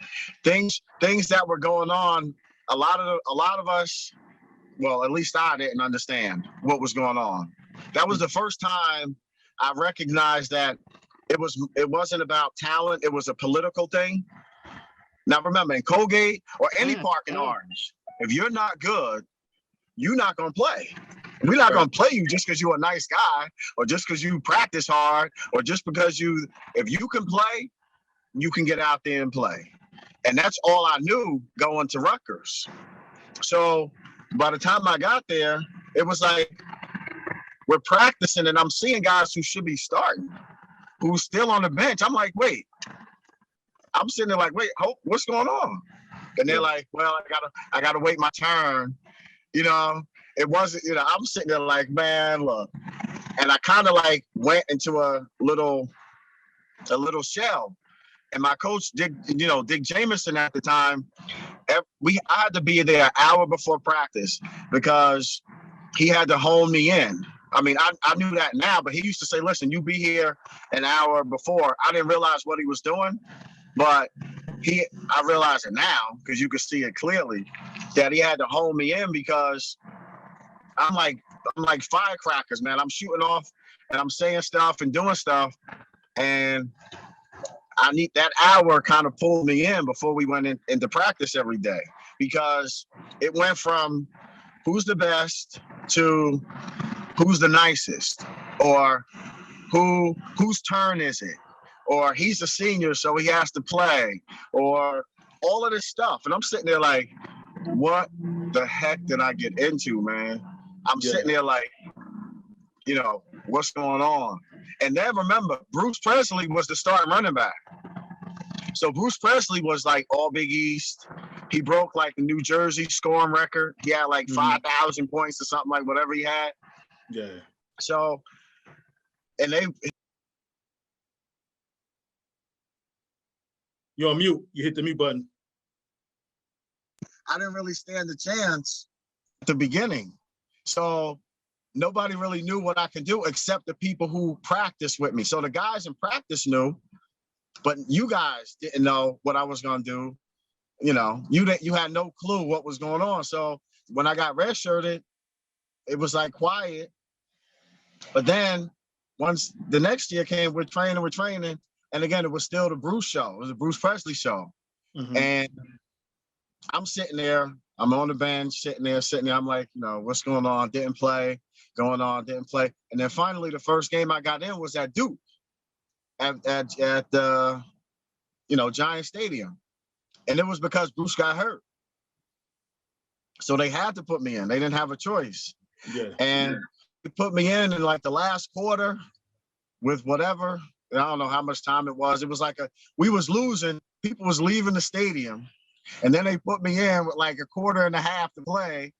things that were going on, a lot of us, well, at least I didn't understand what was going on. That was the first time I recognized that it wasn't about talent, it was a political thing. Now remember, in Colgate or any park in Orange, if you're not good, you're not gonna play. We're not gonna play you just because you're a nice guy, or just because you practice hard, or just because if you can play, you can get out there and play. And that's all I knew going to Rutgers. So by the time I got there, it was like, we're practicing and I'm seeing guys who should be starting, who's still on the bench. I'm like, wait. I'm sitting there like, wait, Hope, what's going on? And they're like, well, I gotta wait my turn. You know, it wasn't, you know, I'm sitting there like, man, look. And I kind of like went into a little shell. And my coach, Dick Jameson at the time, I had to be there an hour before practice because he had to hone me in. I mean, I knew that now, but he used to say, listen, you be here an hour before. I didn't realize what he was doing, but I realize it now because you could see it clearly that he had to hone me in because I'm like firecrackers, man. I'm shooting off and I'm saying stuff and doing stuff. And I need that hour kind of pulled me in before we went into practice every day because it went from who's the best to who's the nicest or whose turn is it? Or he's a senior, so he has to play, or all of this stuff. And I'm sitting there like, what the heck did I get into, man? I'm sitting there like, you know, what's going on? And then remember, Bruce Presley was the starting running back. So Bruce Presley was like all Big East. He broke like the New Jersey scoring record. He had like 5,000 points or something like whatever he had. Yeah. So, and You're on mute. You hit the mute button. I didn't really stand a chance at the beginning. So nobody really knew what I could do except the people who practiced with me. So the guys in practice knew, but you guys didn't know what I was going to do. You know, you had no clue what was going on. So when I got redshirted, it was like quiet. But then once the next year came, we're training. And again, it was still the Bruce show. It was the Bruce Presley show. Mm-hmm. And I'm sitting there. I'm on the bench, sitting there. I'm like, you know, what's going on? Didn't play. Going on, didn't play. And then finally, the first game I got in was at Duke at the, Giant Stadium. And it was because Bruce got hurt. So they had to put me in. They didn't have a choice. Yeah. And they put me in like the last quarter with whatever. I don't know how much time it was. It was like we was losing. People was leaving the stadium. And then they put me in with like a quarter and a half to play.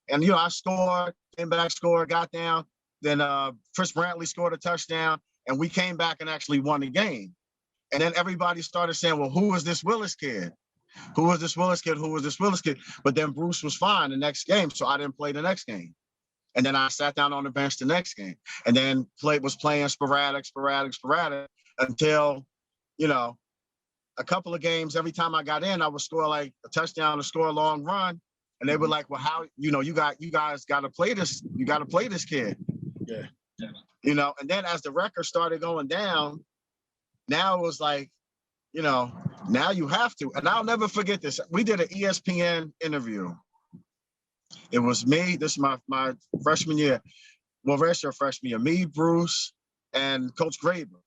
And, I scored, came back, scored, got down. Then Chris Brantley scored a touchdown. And we came back and actually won the game. And then everybody started saying, well, who is this Willis kid? Who was this Willis kid? Who was this Willis kid? But then Bruce was fine the next game. So I didn't play the next game. And then I sat down on the bench the next game. And then was playing sporadic until, a couple of games. Every time I got in, I would score like a touchdown or score a long run. And they were like, well, how, you guys got to play this. You got to play this kid. Yeah. And then as the record started going down, now it was like, now you have to. And I'll never forget this. We did an ESPN interview. It was me. This is my freshman year. Well, redshirt freshman year. Me, Bruce, and Coach Graber.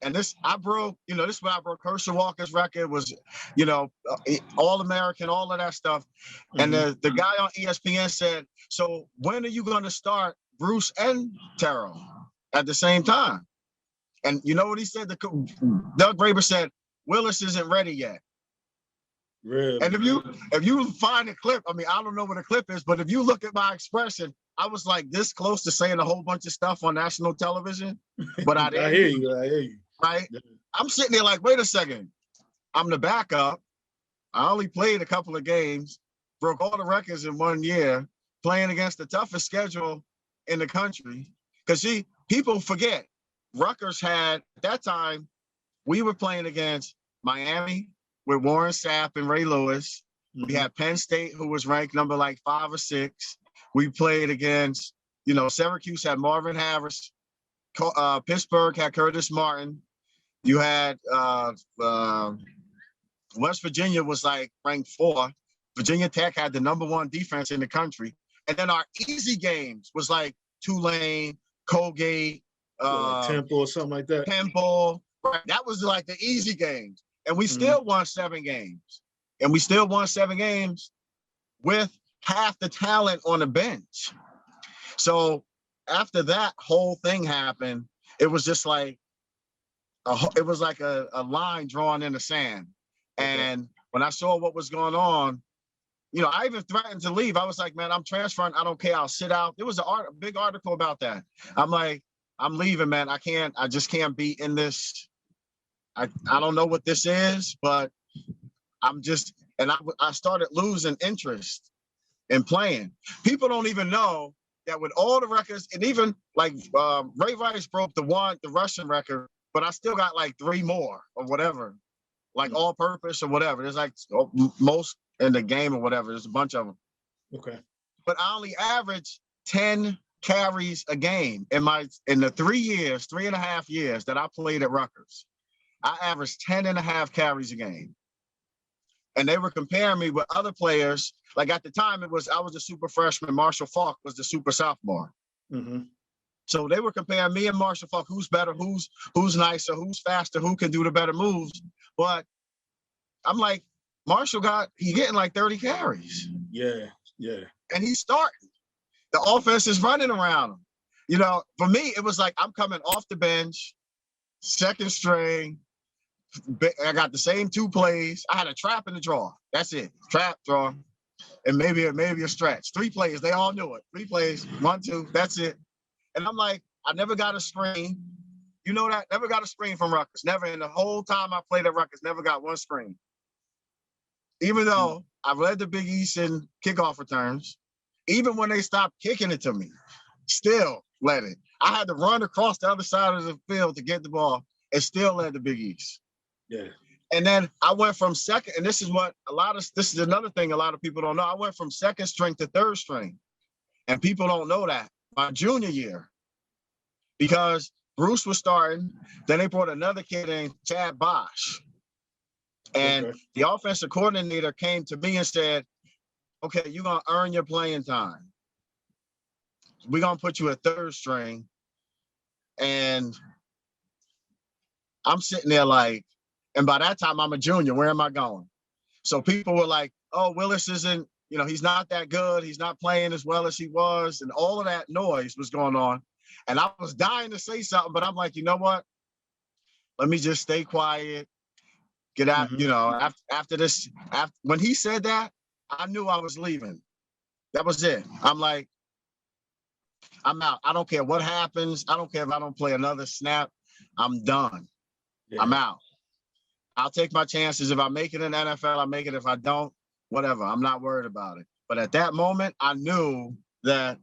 And this, I broke, this is when I broke Herschel Walker's record, was, All-American, all of that stuff. Mm-hmm. And the guy on ESPN said, so when are you going to start Bruce and Terrell at the same time? And you know what he said? Doug Graber said, Willis isn't ready yet. Really? And if you find a clip, I mean, I don't know what a clip is, but if you look at my expression, I was like this close to saying a whole bunch of stuff on national television, but I didn't. I hear you. Right? Yeah. I'm sitting there like, wait a second. I'm the backup. I only played a couple of games, broke all the records in 1 year, playing against the toughest schedule in the country. Because people forget, Rutgers had, at that time, we were playing against Miami with Warren Sapp and Ray Lewis. Mm-hmm. We had Penn State, who was ranked number like 5 or 6. We played against, Syracuse had Marvin Harris. Pittsburgh had Curtis Martin. You had West Virginia was like ranked 4. Virginia Tech had the number 1 defense in the country. And then our easy games was like Tulane, Colgate, like Temple or something like that. Temple. Right. That was like the easy games. And we still won 7 games. And we still won 7 games with half the talent on the bench. So after that whole thing happened, it was just like it was like a line drawn in the sand. And when I saw what was going on, you know, I even threatened to leave. I was like, man, I'm transferring. I don't care. I'll sit out. There was a big article about that. I'm like, I'm leaving, man. I just can't be in this. I don't know what this is, but I'm just, and I started losing interest in playing. People don't even know that with all the records, and even like Ray Rice broke the Russian record, but I still got like 3 more or whatever, like all purpose or whatever. There's like most in the game or whatever. There's a bunch of them. Okay. But I only average 10 carries a game in the 3.5 years that I played at Rutgers. I averaged 10.5 carries a game. And they were comparing me with other players. Like at the time, I was a super freshman. Marshall Faulk was the super sophomore. Mm-hmm. So they were comparing me and Marshall Faulk, who's better, who's nicer, who's faster, who can do the better moves. But I'm like, Marshall he getting like 30 carries. Yeah. And he's starting. The offense is running around him. You know, for me, it was like I'm coming off the bench, second string. I got the same 2 plays. I had a trap and a draw. That's it. Trap, draw, and maybe a stretch. 3 plays. They all knew it. 3 plays. 1, 2. That's it. And I'm like, I never got a screen. You know that? Never got a screen from Rutgers. Never in the whole time I played at Rutgers, never got 1 screen. Even though I led the Big East in kickoff returns, even when they stopped kicking it to me, still led it. I had to run across the other side of the field to get the ball and still led the Big East. Yeah. And then I went from second, and this is another thing a lot of people don't know. I went from second string to third string. And people don't know that. My junior year, because Bruce was starting, then they brought another kid in, Chad Bosch. And the offensive coordinator came to me and said, okay, you're going to earn your playing time. We're going to put you at third string. And I'm sitting there like, and by that time, I'm a junior. Where am I going? So people were like, oh, Willis isn't, you know, he's not that good. He's not playing as well as he was. And all of that noise was going on. And I was dying to say something, but I'm like, you know what? Let me just stay quiet. Get out, you know, after this, when he said that, I knew I was leaving. That was it. I'm like, I'm out. I don't care what happens. I don't care if I don't play another snap. I'm done. Yeah. I'm out. I'll take my chances. If I make it in the NFL, I make it. If I don't, whatever. I'm not worried about it. But at that moment, I knew that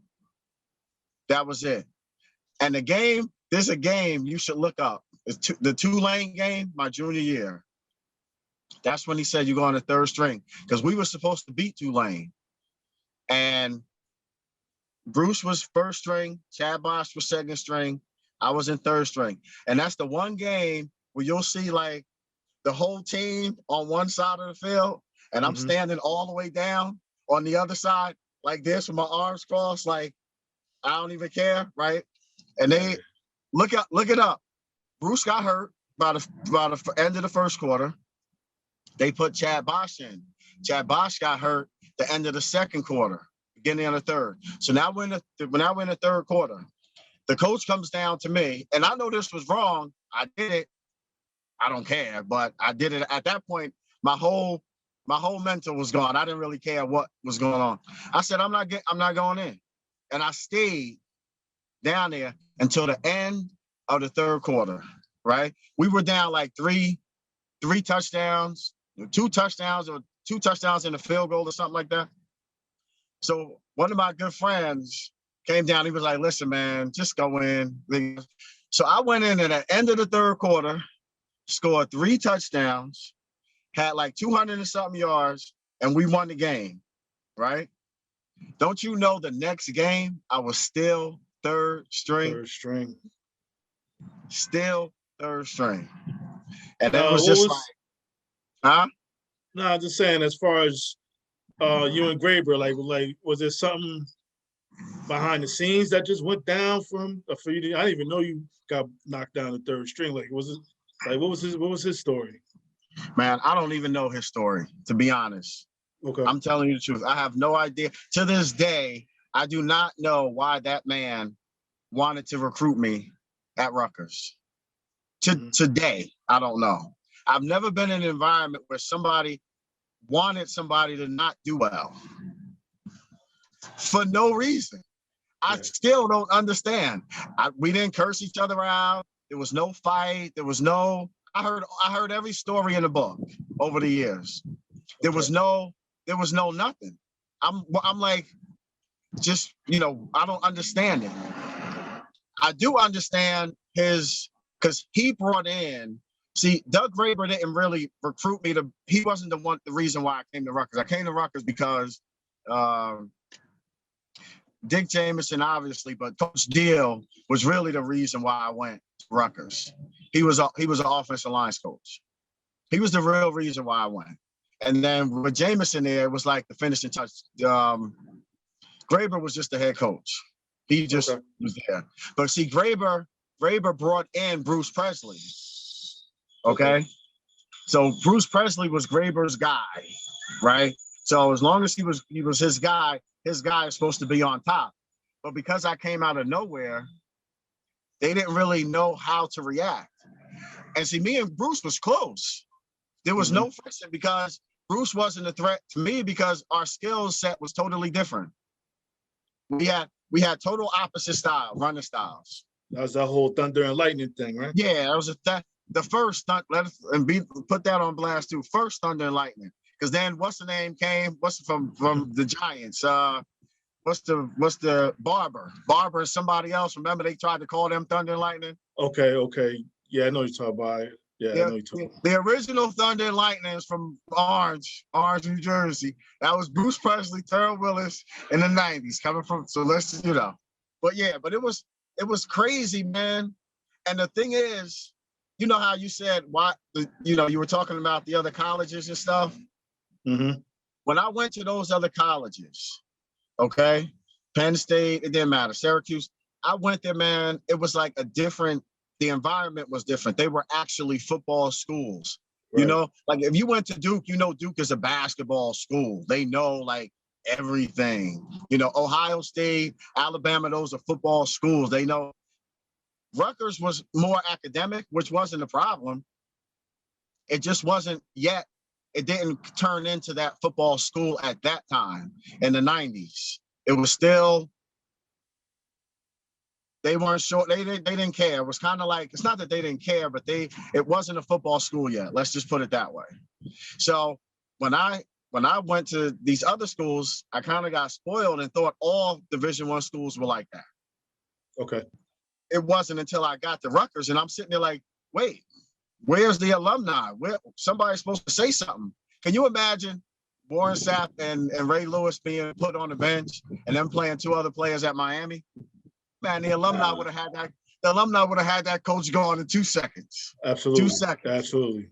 was it. And the game, there's a game you should look up. It's the Tulane game, my junior year. That's when he said you're going to third string, because we were supposed to beat Tulane. And Bruce was first string, Chad Bosch was second string, I was in third string. And that's the one game where you'll see like the whole team on one side of the field, and I'm standing all the way down on the other side like this with my arms crossed, like I don't even care, right? And they look it up. Bruce got hurt by the end of the first quarter. They put Chad Bosch in. Chad Bosch got hurt the end of the second quarter, beginning of the third. So now we're in the third quarter. The coach comes down to me, and I know this was wrong. I did it. I don't care, but I did it. At that point, my whole mental was gone. I didn't really care what was going on. I said, I'm not going in. And I stayed down there until the end of the third quarter, right? We were down like three touchdowns, 2 touchdowns, or 2 touchdowns in a field goal or something like that. So one of my good friends came down. He was like, listen, man, just go in. So I went in at the end of the third quarter, scored 3 touchdowns, had like 200 and something yards, and we won the game, right? Don't you know the next game, I was still third string? Third string. Still third string. And it was just huh? No, I'm just saying, as far as you and Graber, like was there something behind the scenes that just went down for you? I didn't even know you got knocked down the third string. Like, was it like what was his story? Man, I don't even know his story, to be honest. Okay. I'm telling you the truth. I have no idea. To this day, I do not know why that man wanted to recruit me at Rutgers. Mhm. Today, I don't know. I've never been in an environment where somebody wanted somebody to not do well for no reason. I Right. still don't understand. We didn't curse each other out. There was no fight. There was no. I heard every story in the book over the years. There was no nothing. I'm like, just, I don't understand it. I do understand because he brought in. See, Doug Graber didn't really recruit me he wasn't the reason why I came to Rutgers. I came to Rutgers because Dick Jamison, obviously, but Coach Deal was really the reason why I went to Rutgers. He was an offensive line coach. He was the real reason why I went. And then with Jamison there, it was like the finishing touch. Graber was just the head coach. He just was there. But see, Graber brought in Bruce Presley. Okay. So Bruce Presley was Graber's guy, right? So as long as he was his guy is supposed to be on top. But because I came out of nowhere, they didn't really know how to react. And see, me and Bruce was close. There was no friction because Bruce wasn't a threat to me because our skill set was totally different. We had total opposite style, running styles. That was that whole thunder and lightning thing, right? Yeah, that was the first stunt. Put that on blast too. First thunder and lightning, because then what's the name came? What's from the Giants? What's the Barber and somebody else? Remember they tried to call them Thunder and Lightning? Okay. Yeah, I know you're talking about it. Yeah, I know you're talking about it. The original Thunder and Lightning is from Orange, New Jersey. That was Bruce Presley, Terrell Willis in the 90s coming from, so let's, But yeah, but it was crazy, man. And the thing is, you know how you said, you were talking about the other colleges and stuff? Mm-hmm. When I went to those other colleges, okay, Penn State, it didn't matter, Syracuse, I went there, man, it was like the environment was different. They were actually football schools. Right. Like if you went to Duke, Duke is a basketball school. They know like everything. Ohio State, Alabama, those are football schools. They know. Rutgers was more academic, which wasn't a problem. It just wasn't yet. It didn't turn into that football school at that time in the 90s. It was still, they weren't sure. They didn't care. It was kind of like, it's not that they didn't care, but it wasn't a football school yet. Let's just put it that way. So when I went to these other schools, I kind of got spoiled and thought all Division I schools were like that. Okay. It wasn't until I got to Rutgers and I'm sitting there like, wait, where's the alumni? Somebody's supposed to say something. Can you imagine Warren Sapp and Ray Lewis being put on the bench and them playing two other players at Miami? Man, the alumni would have had that. The alumni would have had that coach gone in 2 seconds. Absolutely. 2 seconds. Absolutely.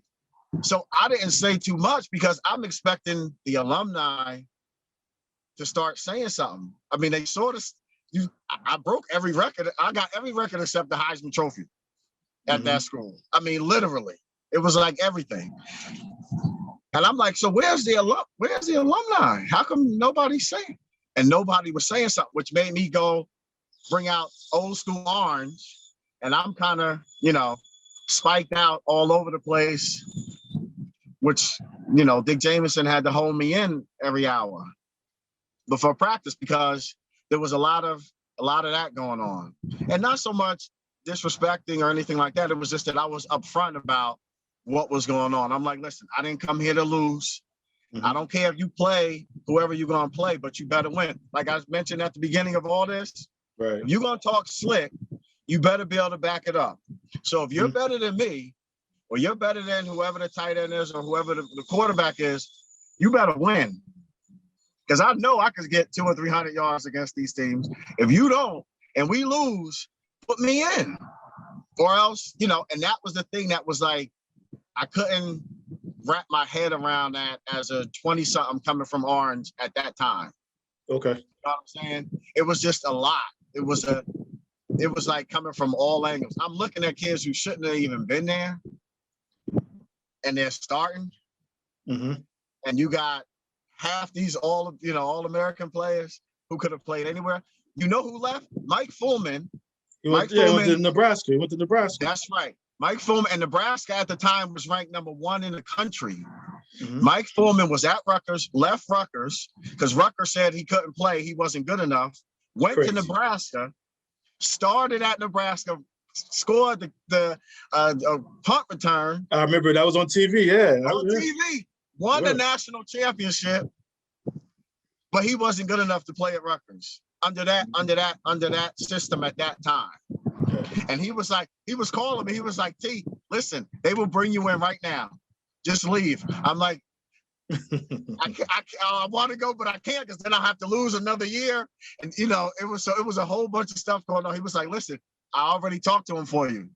So I didn't say too much because I'm expecting the alumni to start saying something. I mean, they sort of. I broke every record. I got every record except the Heisman Trophy at that school. I mean, literally, it was like everything. And I'm like, so where's the alumni? How come nobody's saying? And nobody was saying something, which made me go bring out old school Orange. And I'm kind of, spiked out all over the place, which, Dick Jamison had to hold me in every hour before practice because there was a lot of that going on. And not so much disrespecting or anything like that. It was just that I was upfront about what was going on. I'm like, listen, I didn't come here to lose. Mm-hmm. I don't care if you play whoever you're going to play, but you better win. Like I mentioned at the beginning of all this, right? If you're going to talk slick, you better be able to back it up. So if you're better than me, or you're better than whoever the tight end is or whoever the quarterback is, you better win. Because I know I could get 200 or 300 yards against these teams. If you don't, and we lose, put me in. Or else, and that was the thing that was like, I couldn't wrap my head around that as a 20-something coming from Orange at that time. Okay. You know what I'm saying? It was just a lot. It was like coming from all angles. I'm looking at kids who shouldn't have even been there, and they're starting. Mm-hmm. And you got half these all-American players who could have played anywhere. You know who left? Mike Fullman Mike he went to Foreman. Nebraska. He went to Nebraska. That's right. Mike Foreman, and Nebraska at the time was ranked #1 in the country. Mhm. Mike Foreman was at Rutgers, left Rutgers, because Rutgers said he couldn't play. He wasn't good enough. Went Crazy. to Nebraska, started at Nebraska, scored the punt return. I remember that was on TV. Yeah. On TV. Won the national championship, but he wasn't good enough to play at Rutgers under that system at that time. And he was calling me. He was like, T, listen, they will bring you in right now. Just leave. I'm like, I want to go, but I can't, because then I'll have to lose another year. And it was a whole bunch of stuff going on. He was like, listen, I already talked to him for you.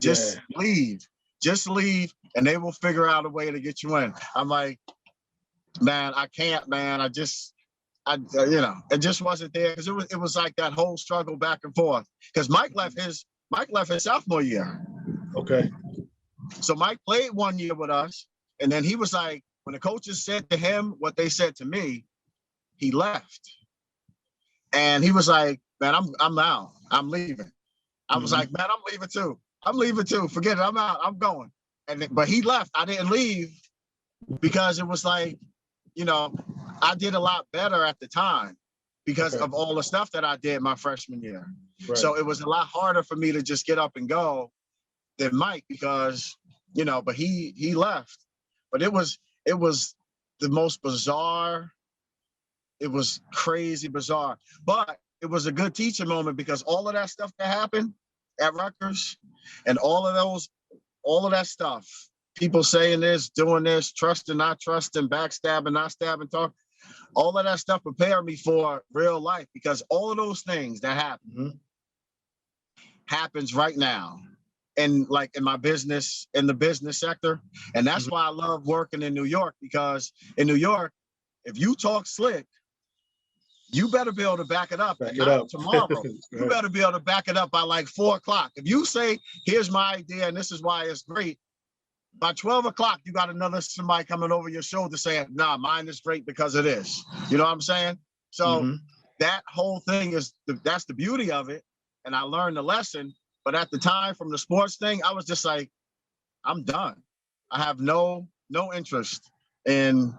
Just leave. Just leave, and they will figure out a way to get you in. I'm like, man, I can't, man. It just wasn't there, because it was like that whole struggle back and forth. Because Mike left his sophomore year. Okay. So Mike played 1 year with us, and then he was like, when the coaches said to him what they said to me, he left. And he was like, man, I'm out. I'm leaving. I was like, man, I'm leaving too. Forget it. I'm out. I'm going. But he left. I didn't leave because it was like, I did a lot better at the time because of all the stuff that I did my freshman year. Right. So it was a lot harder for me to just get up and go than Mike, because, but he left. But it was the most bizarre. It was crazy bizarre. But it was a good teaching moment, because all of that stuff that happened at Rutgers and all of that stuff, people saying this, doing this, trusting, not trusting, backstabbing, not stabbing, talk, all of that stuff prepared me for real life, because all of those things that happen happens right now. And like in my business, in the business sector. And that's why I love working in New York, because in New York, if you talk slick, you better be able to back it up. Tomorrow. You better be able to back it up by like 4 o'clock. If you say, here's my idea and this is why it's great, by 12 o'clock, you got somebody coming over your shoulder saying, nah, mine is great because of this. You know what I'm saying? So that whole thing that's the beauty of it. And I learned the lesson. But at the time, from the sports thing, I was just like, I'm done. I have no interest in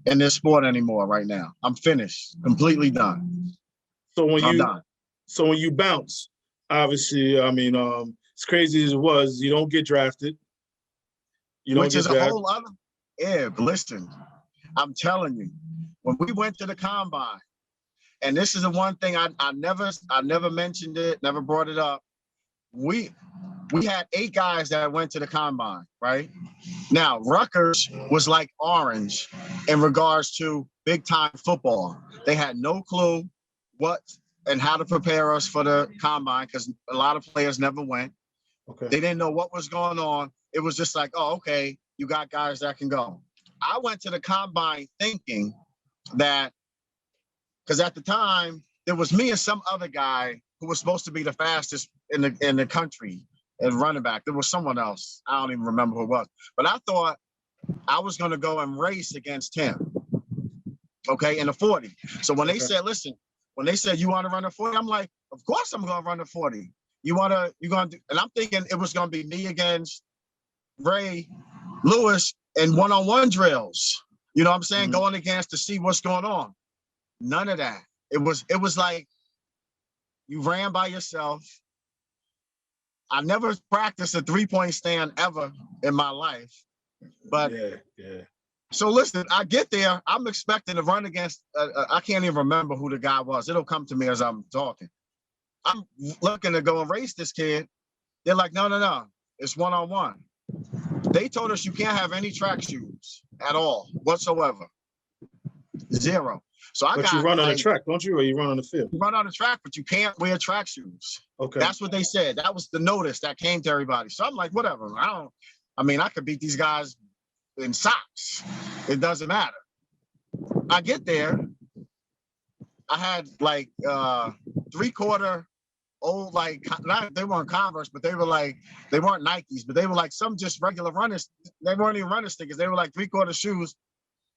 this sport anymore right now. I'm finished, completely done. So when you bounce, obviously, I mean, as crazy as it was, you don't get drafted. Which is a whole other. Yeah, listen, I'm telling you, when we went to the combine, and this is the one thing I never mentioned it, never brought it up. We had 8 guys that went to the combine, right? Now, Rutgers was like Orange in regards to big time football. They had no clue what and how to prepare us for the combine, because a lot of players never went. Okay. They didn't know what was going on. It was just like, oh, okay, you got guys that can go. I went to the combine thinking that, because at the time, there was me and some other guy who was supposed to be the fastest in the country and running back. There was someone else. I don't even remember who it was. But I thought I was going to go and race against him, okay, in the 40. So when they said, listen, when they said, you want to run a 40? I'm like, of course I'm going to run a 40. You're going to do, and I'm thinking it was going to be me against Ray Lewis in one-on-one drills. You know what I'm saying? Going against to see what's going on. None of that. It was like, you ran by yourself. I never practiced a 3-point stand ever in my life. But so listen, I get there. I'm expecting to run against, I can't even remember who the guy was. It'll come to me as I'm talking. I'm looking to go and race this kid. They're like, no. It's one-on-one. They told us you can't have any track shoes at all, whatsoever. 0. So you run on the track, don't you? Or you run on the field? You run on the track, but you can't wear track shoes. Okay. That's what they said. That was the notice that came to everybody. So I'm like, whatever. I could beat these guys in socks. It doesn't matter. I get there. I had like 3/4 old, like, they weren't Converse, but they weren't Nikes, but they were like some just regular runners. They weren't even runner stickers. They were like 3/4 shoes.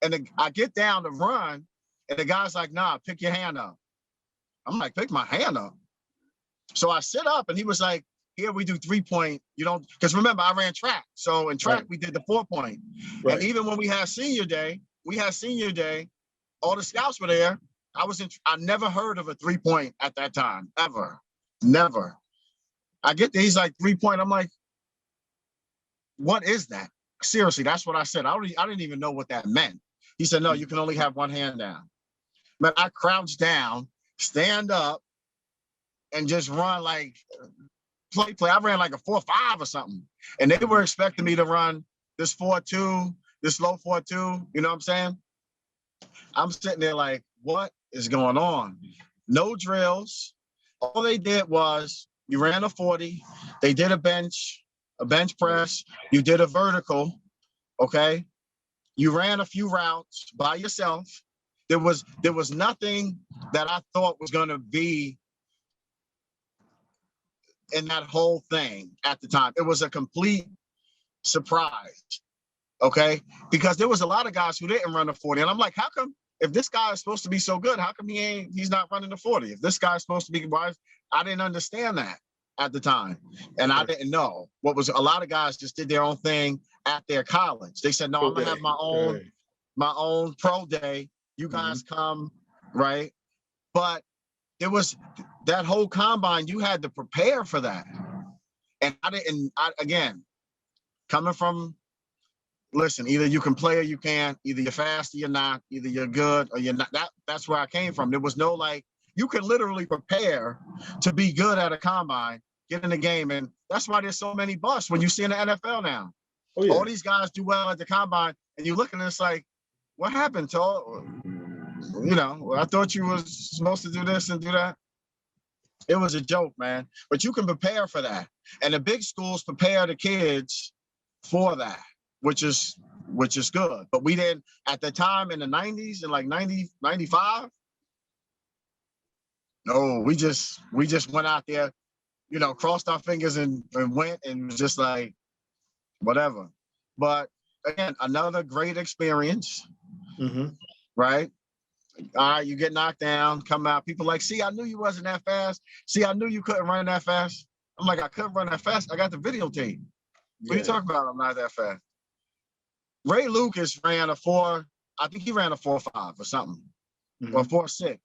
And I get down to run. And the guy's like, nah, pick your hand up. I'm like, pick my hand up. So I sit up and he was like, here we do 3-point, you know, because remember, I ran track. So in track, we did the 4-point. Right. And even when we had senior day, all the scouts were there. I never heard of a 3-point at that time, ever. Never. I get there, he's like 3-point. I'm like, what is that? Seriously, that's what I said. I didn't even know what that meant. He said, no, you can only have one hand down. But I crouched down, stand up, and just run like play. I ran like a 4.5 or something. And they were expecting me to run this 4.2, this low 4.2, you know what I'm saying? I'm sitting there like, what is going on? No drills. All they did was you ran a 40, they did a bench press, you did a vertical, okay? You ran a few routes by yourself. There was nothing that I thought was gonna be in that whole thing at the time. It was a complete surprise, okay? Because there was a lot of guys who didn't run the 40. And I'm like, how come, if this guy is supposed to be so good, how come he's not running the 40? If this guy's supposed to be wise, I didn't understand that at the time. And I didn't know what was, a lot of guys just did their own thing at their college. They said, no, I'm gonna have my own pro day. You guys come, right? But it was that whole combine, you had to prepare for that. And again, coming from, listen, either you can play or you can't, either you're fast or you're not, either you're good or you're not. That's where I came from. There was no like, you can literally prepare to be good at a combine, get in the game. And that's why there's so many busts when you see in the NFL now. Oh, yeah. All these guys do well at the combine and you look and it's like, what happened to all, you know, I thought you was supposed to do this and do that. It was a joke, man. But you can prepare for that. And the big schools prepare the kids for that, which is good. But we didn't, at the time in the 90s, in like 90, 95, no, we just went out there, you know, crossed our fingers and went and was just like, whatever. But again, another great experience, right? All right, you get knocked down, come out. People like, see, I knew you wasn't that fast. See, I knew you couldn't run that fast. I'm like, I couldn't run that fast. I got the videotape. What are you talking about? I'm not that fast. Ray Lucas ran a 4, I think he ran a 4.5 or something, or 4.6.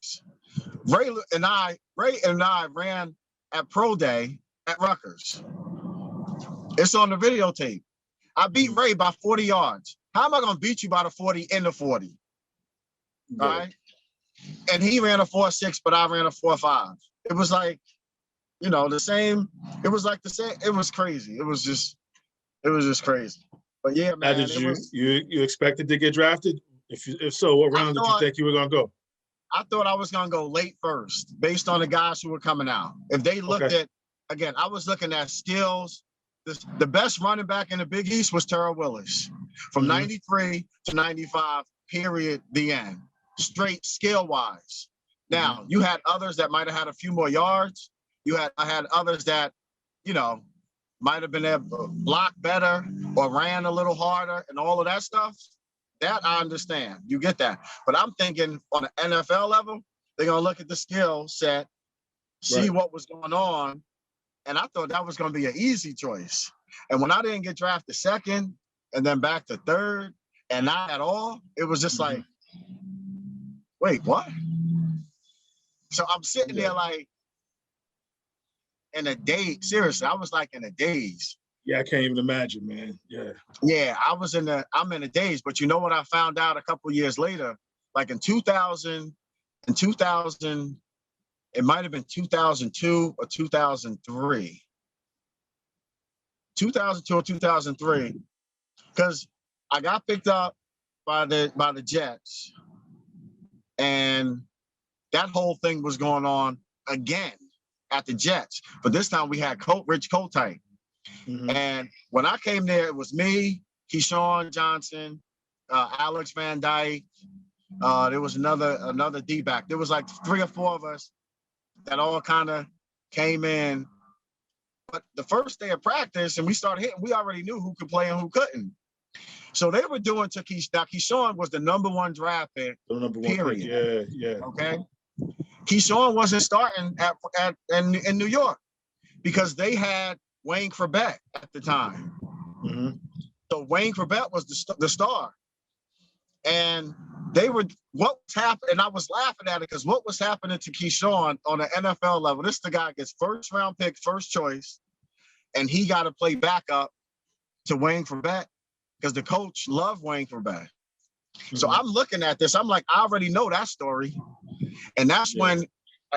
Ray and I ran at Pro Day at Rutgers. It's on the videotape. I beat Ray by 40 yards. How am I going to beat you by the 40 in the 40? All right. And he ran a 4.6, but I ran a 4.5. It was like, you know, the same. It was like the same. It was crazy. It was just crazy. But yeah, man. Now, did you expected to get drafted? If so, what round did you think you were gonna go? I thought I was gonna go late first, based on the guys who were coming out. If they looked at, again, I was looking at skills. The best running back in the Big East was Terrell Willis, from 93 to 95. Period. The end. Straight skill wise. Now you had others that might have had a few more yards. I had others that, you know, might have been able to block better or ran a little harder and all of that stuff. That I understand. You get that. But I'm thinking on an NFL level, they're gonna look at the skill set, see what was going on, and I thought that was gonna be an easy choice. And when I didn't get drafted second and then back to third and not at all, it was just like, wait, what? So I'm sitting there like in a daze. Seriously, I was like in a daze. Yeah, I can't even imagine, man. Yeah. Yeah, I'm in a daze. But you know what I found out a couple of years later? Like in 2000, it might have been 2002 or 2003. 2002 or 2003, because I got picked up by the Jets, and that whole thing was going on again at the Jets. But this time we had Rich Kotite. And when I came there, it was me, Keyshawn Johnson, Alex Van Dyke. There was another D-back. There was like 3 or 4 of us that all kind of came in. But the first day of practice, and we started hitting, we already knew who could play and who couldn't. So they were doing Keyshawn was the #1 draft pick, period. Yeah. Okay. Keyshawn wasn't starting in New York because they had Wayne Corbett at the time. Mm-hmm. So Wayne Corbett was the star. And they were, what was happening, and I was laughing at it because what was happening to Keyshawn on the NFL level, this the guy gets first round pick, first choice, and he got to play backup to Wayne Corbett because the coach loved Wayne Corbett. Mm-hmm. So I'm looking at this, I'm like, I already know that story. And that's when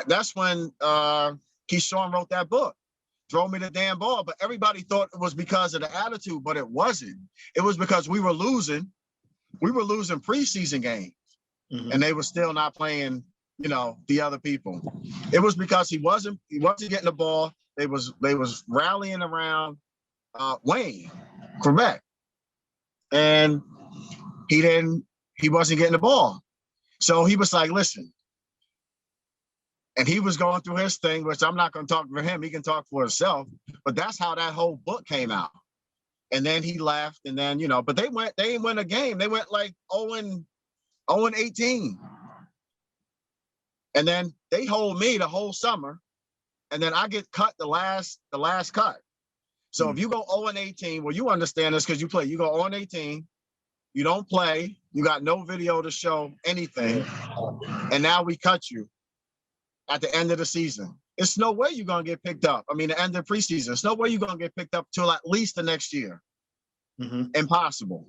Keyshawn wrote that book, Throw Me the Damn Ball. But everybody thought it was because of the attitude, but it wasn't. It was because we were losing preseason games, mm-hmm. and they were still not playing, the other people. It was because he wasn't getting the ball. They was rallying around Wayne Corbett, and he wasn't getting the ball. So he was like, listen, and he was going through his thing, which I'm not going to talk for him. He can talk for himself, but that's how that whole book came out. And then he left, and then, but they didn't win a game. They went like 0-18. And then they hold me the whole summer, and then I get cut the last cut. So if you go 0-18, well, you understand this because you play. You go 0-18, you don't play, you got no video to show anything, and now we cut you at the end of the season. It's no way you're going to get picked up. I mean, the end of preseason. It's no way you're going to get picked up till at least the next year. Mm-hmm. Impossible.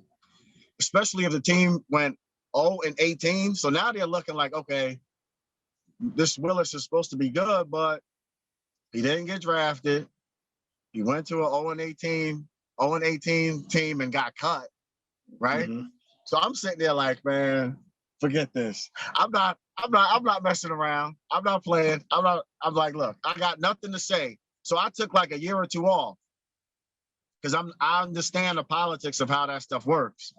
Especially if the team went 0-18. So now they're looking like, okay, this Willis is supposed to be good, but he didn't get drafted. He went to a 0-18 team and got cut, right? Mm-hmm. So I'm sitting there like, man, forget this. I'm not messing around. I'm not playing. I'm like, look, I got nothing to say. So I took like a year or two off because I understand the politics of how that stuff works.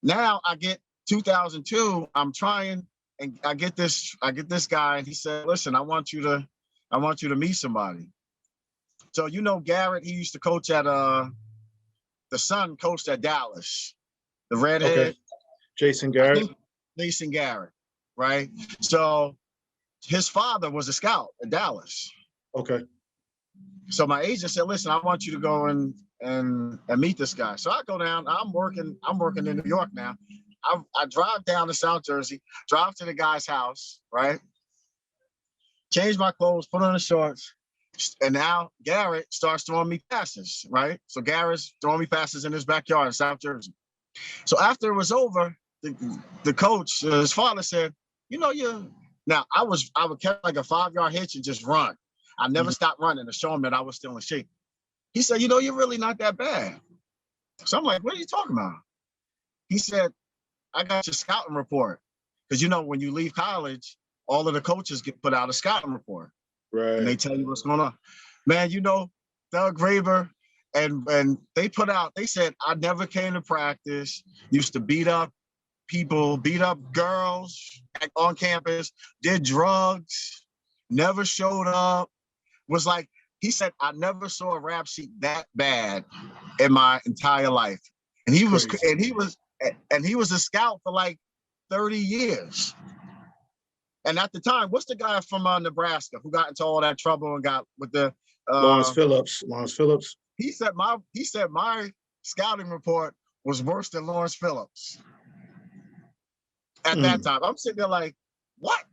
Now I get 2002. I'm trying, and I get this guy, and he said, listen, I want you to meet somebody. So Garrett, he used to coach at the son coached at Dallas, the redhead. Okay. Jason Garrett. Jason Garrett, right? So his father was a scout at Dallas. Okay. So my agent said, listen, I want you to go and meet this guy. So I go down, I'm working in New York now. I drive down to South Jersey, drive to the guy's house, right? Change my clothes, put on the shorts, and now Garrett starts throwing me passes, right? So Garrett's throwing me passes in his backyard in South Jersey. So after it was over, the coach, his father said, now I would catch like a 5-yard hitch and just run. I never stopped running to show him that I was still in shape. He said, you're really not that bad. So I'm like, what are you talking about? He said, I got your scouting report. Because, when you leave college, all of the coaches get put out a scouting report. Right. And they tell you what's going on. Man, Doug Graber, and they said, I never came to practice, used to beat up people, beat up girls on campus, did drugs, never showed up. Was like, he said, I never saw a rap sheet that bad in my entire life. And he was a scout for like 30 years. And at the time, what's the guy from Nebraska who got into all that trouble and got with the Lawrence Phillips. He said my scouting report was worse than Lawrence Phillips. At that time, I'm sitting there like, what?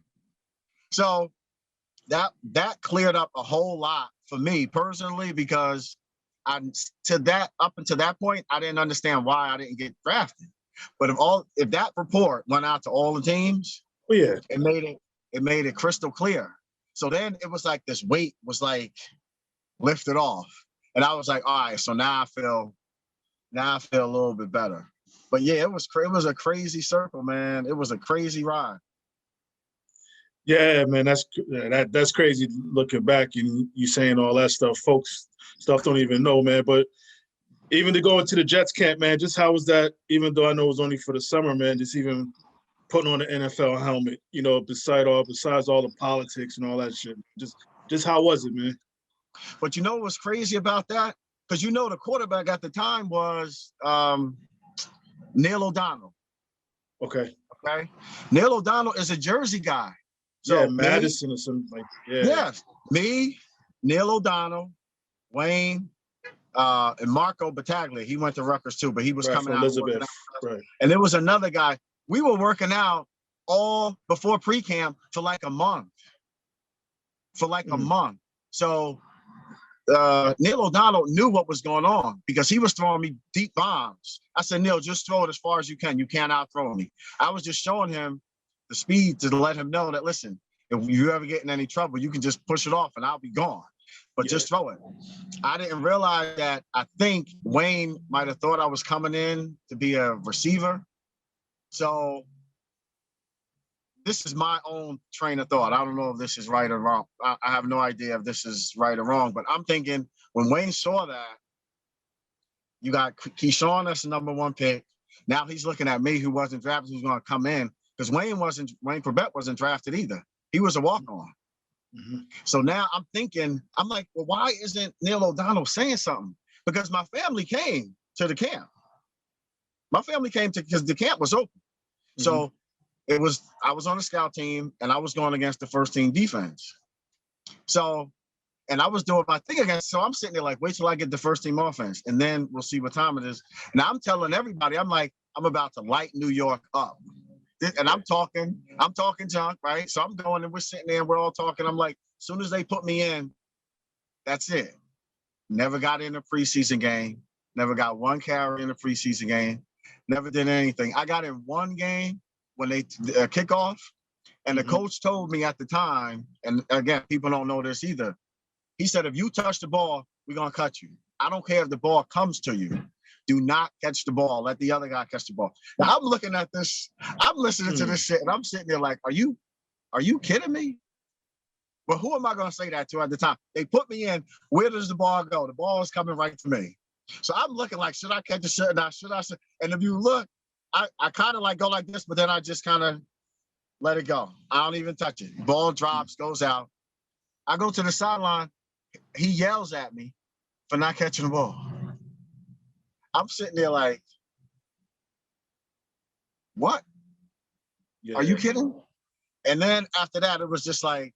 So that cleared up a whole lot for me personally, because up until that point, I didn't understand why I didn't get drafted. But if that report went out to all the teams, it made it crystal clear. So then it was like this weight was like lifted off, and I was like, all right, so now I feel a little bit better. But yeah, it was a crazy circle, man. It was a crazy ride. Yeah, man, that's crazy looking back and you saying all that stuff. Folks, stuff don't even know, man. But even to go into the Jets camp, man, just how was that? Even though I know it was only for the summer, man, just even putting on the NFL helmet, besides all the politics and all that shit. Just how was it, man? But what was crazy about that? Because the quarterback at the time was Neil O'Donnell. Okay. Neil O'Donnell is a Jersey guy. Yeah, So Madison or something like that. Yeah. yes, me, Neil O'Donnell, Wayne, and Marco Battaglia. He went to Rutgers too, but he was Right, coming from out. Elizabeth. Right. And there was another guy. We were working out all before pre-camp for like a month. So Neil O'Donnell knew what was going on because he was throwing me deep bombs. I said, Neil, just throw it as far as you can. You can't out-throw me. I was just showing him the speed to let him know that, listen, if you ever get in any trouble, you can just push it off and I'll be gone. But just throw it. I didn't realize that. I think Wayne might have thought I was coming in to be a receiver. So this is my own train of thought. I don't know if this is right or wrong. I have no idea if this is right or wrong, but I'm thinking when Wayne saw that, you got Keyshawn, that's the number 1 pick. Now he's looking at me, who wasn't drafted, who's going to come in, because Wayne Corbett wasn't drafted either. He was a walk-on. Mm-hmm. So now I'm thinking, I'm like, well, why isn't Neil O'Donnell saying something? Because my family came to the camp. Because the camp was open. Mm-hmm. So I was on the scout team and I was going against the first team defense. So, and I was doing my thing against, so I'm sitting there like, wait till I get the first team offense and then we'll see what time it is. And I'm telling everybody, I'm like, I'm about to light New York up. And I'm talking junk, right? So I'm going and we're sitting there and we're all talking. I'm like, as soon as they put me in, that's it. Never got in a preseason game. Never got 1 carry in a preseason game. Never did anything. I got in 1 game when they kickoff, and the coach told me at the time, and again, people don't know this either. He said, if you touch the ball, we're going to cut you. I don't care if the ball comes to you. Do not catch the ball. Let the other guy catch the ball. Now I'm looking at this. I'm listening to this shit, and I'm sitting there like, are you kidding me? Well, who am I going to say that to at the time? They put me in. Where does the ball go? The ball is coming right to me. So I'm looking like, should I catch the shit? Now, should I? And if you look, I kind of like go like this, but then I just kind of let it go. I don't even touch it. Ball drops, goes out. I go to the sideline. He yells at me for not catching the ball. I'm sitting there like, what? Yeah. Are you kidding? And then after that, it was just like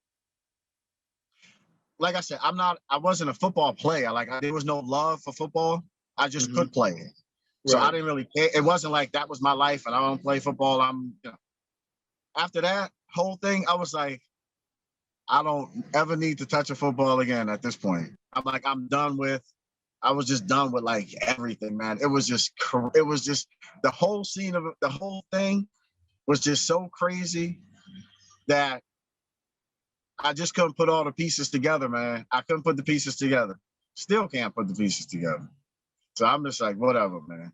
I said, I wasn't a football player. There was no love for football. I just could play it. So I didn't really care. It wasn't like that was my life and I don't play football. After that whole thing, I was like, I don't ever need to touch a football again at this point. I was just done with like everything, man. It was just the whole scene of it, the whole thing was just so crazy that I just couldn't put all the pieces together, man. I couldn't put the pieces together. Still can't put the pieces together. So I'm just like, whatever, man.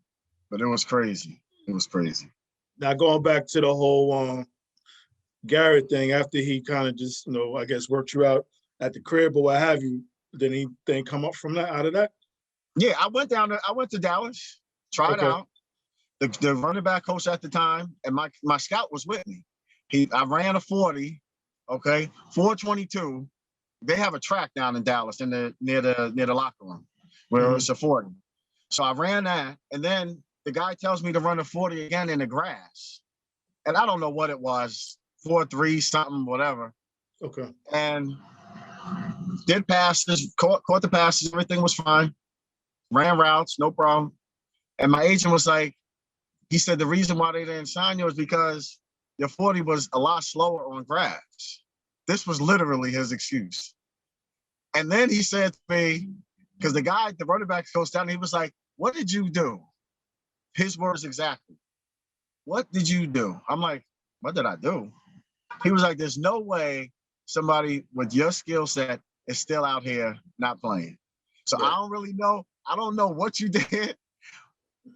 But it was crazy. It was crazy. Now going back to the whole Garrett thing, after he kind of just, I guess worked you out at the crib or what have you, did anything come up from that, out of that? Yeah, I went to Dallas, tried out. The running back coach at the time, and my scout was with me. I ran a 40, 4:22. They have a track down in Dallas near the locker room where it's a 40. So I ran that, and then the guy tells me to run a 40 again in the grass. And I don't know what it was, 4.3 something, whatever. Okay. And did passes, caught the passes, everything was fine. Ran routes, no problem. And my agent was like, he said the reason why they didn't sign you is because your 40 was a lot slower on grass. This was literally his excuse. And then he said to me, because the running back goes down, he was like, what did you do? His words exactly. What did you do? I'm like, what did I do? He was like, there's no way somebody with your skill set is still out here not playing. So I don't really know. I don't know what you did,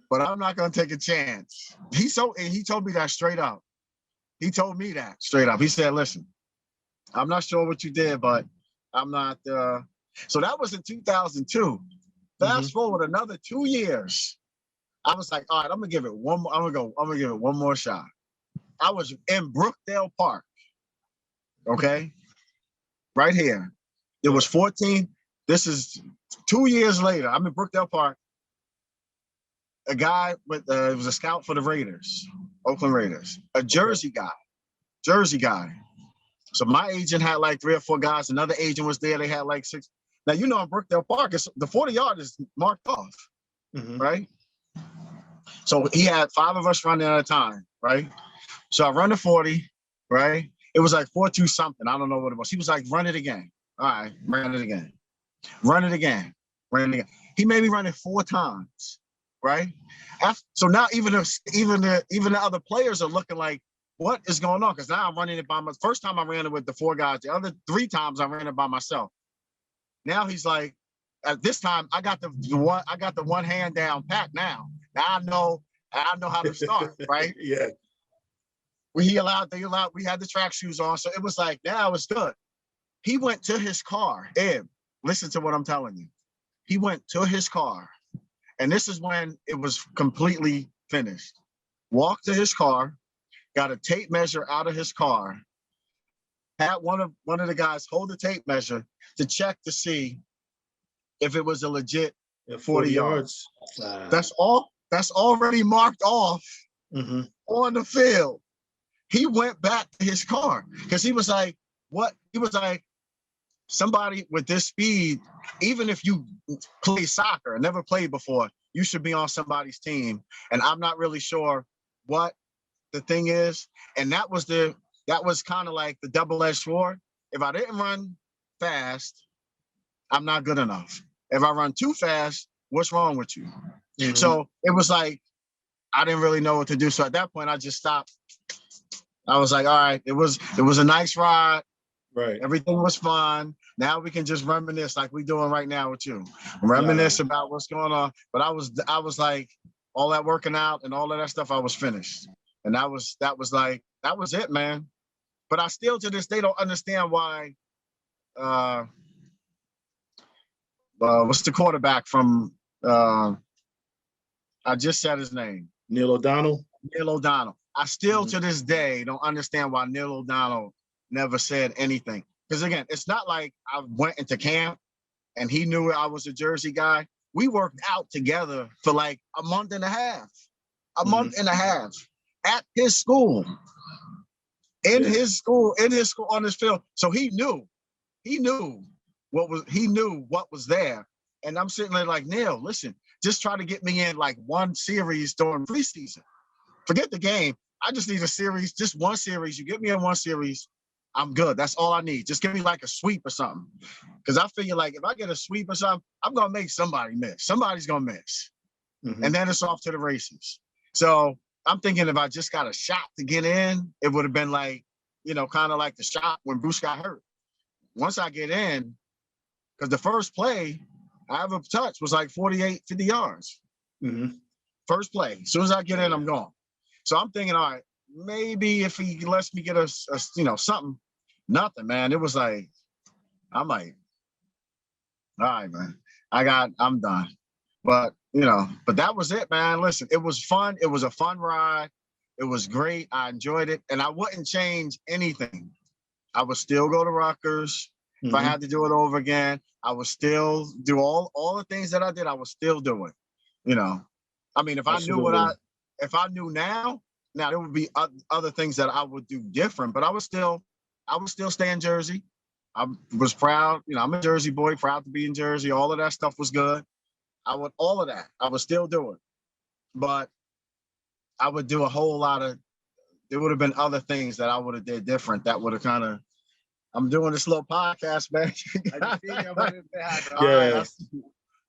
but I'm not going to take a chance. He told me that straight up. He told me that straight up. He said, listen, I'm not sure what you did, but I'm not. So that was in 2002. Fast forward another 2 years. I was like, all right, I'm gonna give it one more. I'm gonna give it one more shot. I was in Brookdale Park. Okay. Right here. It was 14. This is 2 years later. I'm in Brookdale Park. A guy it was a scout for the Raiders, Oakland Raiders, a Jersey guy. So my agent had like 3 or 4 guys. Another agent was there. They had like 6. Now, you know, in Brookdale Park, the 40-yard is marked off, right? So he had 5 of us running at a time, right? So I run the 40, right? It was like 4-2 something. I don't know what it was. He was like, run it again. All right, run it again. Run it again. Run it again. He made me run it 4 times, right? So now even the other players are looking like, what is going on? Because now I'm running it by myself. First time I ran it with the 4 guys. The other 3 times I ran it by myself. Now he's like, at this time I got the one hand down pat now. Now I know how to start, right? Yeah. We had the track shoes on. So it was like, now it was good. He went to his car. Ed, listen to what I'm telling you. He went to his car. And this is when it was completely finished. Walked to his car, got a tape measure out of his car, had one of the guys hold the tape measure to check to see if it was a legit 40 yards. That's already marked off on the field. He went back to his car because he was like, what? He was like, somebody with this speed, even if you play soccer, never played before, you should be on somebody's team. And I'm not really sure what the thing is. And that was kind of like the double-edged sword. If I didn't run fast, I'm not good enough. If I run too fast, what's wrong with you? So it was like, I didn't really know what to do. So at that point, I just stopped. I was like, all right, it was a nice ride. Right. Everything was fun. Now we can just reminisce like we're doing right now with you. Reminisce about what's going on. But I was like, all that working out and all of that stuff, I was finished. And that was it, man. But I still to this day don't understand why what's the quarterback from I just said his name. Neil O'Donnell. I still to this day don't understand why Neil O'Donnell never said anything. Because again, it's not like I went into camp and he knew I was a Jersey guy. We worked out together for like a month and a half at his school, in his school on his field. So he knew what was there. And I'm sitting there like, Neil, listen, just try to get me in like one series during preseason. Forget the game. I just need a series, just one series. You get me in one series, I'm good. That's all I need. Just give me like a sweep or something. Because I figure like if I get a sweep or something, I'm going to make somebody miss. Somebody's going to miss. And then it's off to the races. So I'm thinking if I just got a shot to get in, it would have been like, kind of like the shot when Bruce got hurt. Once I get in, because the first play I ever touched was like 50 yards. First play. As soon as I get in, I'm gone. So I'm thinking, all right, maybe if he lets me get a something, nothing, man. It was like, I'm like, all right, man, I'm done. But that was it, man. Listen, it was fun. It was a fun ride. It was great. I enjoyed it. And I wouldn't change anything. I would still go to Rutgers. If I had to do it over again, I would still do all the things that I did. I would still do it. I mean, if I knew now there would be other things that I would do different, but I would still stay in Jersey. I was proud, I'm a Jersey boy, proud to be in Jersey. All of that stuff was good. All of that, I would still do it. But I would do a whole lot of, there would have been other things that I would have did different that would have kind of, I'm doing this little podcast, man. Yeah.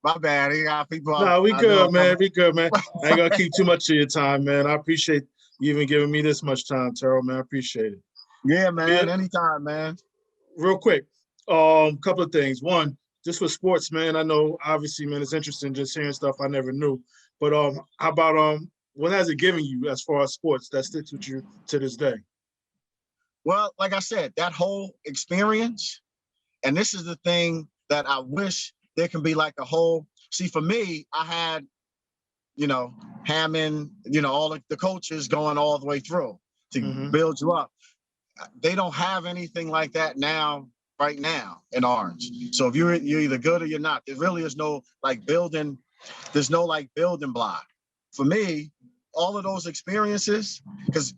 My bad. You got people. No, we good, man. We good, man. I ain't gonna keep too much of your time, man. I appreciate you even giving me this much time, Terrell, man. I appreciate it. Yeah, man. Anytime, man. Real quick, couple of things. One, just for sports, man. I know, obviously, man, it's interesting just hearing stuff I never knew. But how about what has it given you as far as sports that sticks with you to this day? Well, like I said, that whole experience, and this is the thing that I wish there can be like a whole, see, for me, I had, Hammond, all the coaches going all the way through to build you up. They don't have anything like that right now in Orange. So if you're either good or you're not, there really is no building block. For me, all of those experiences, because,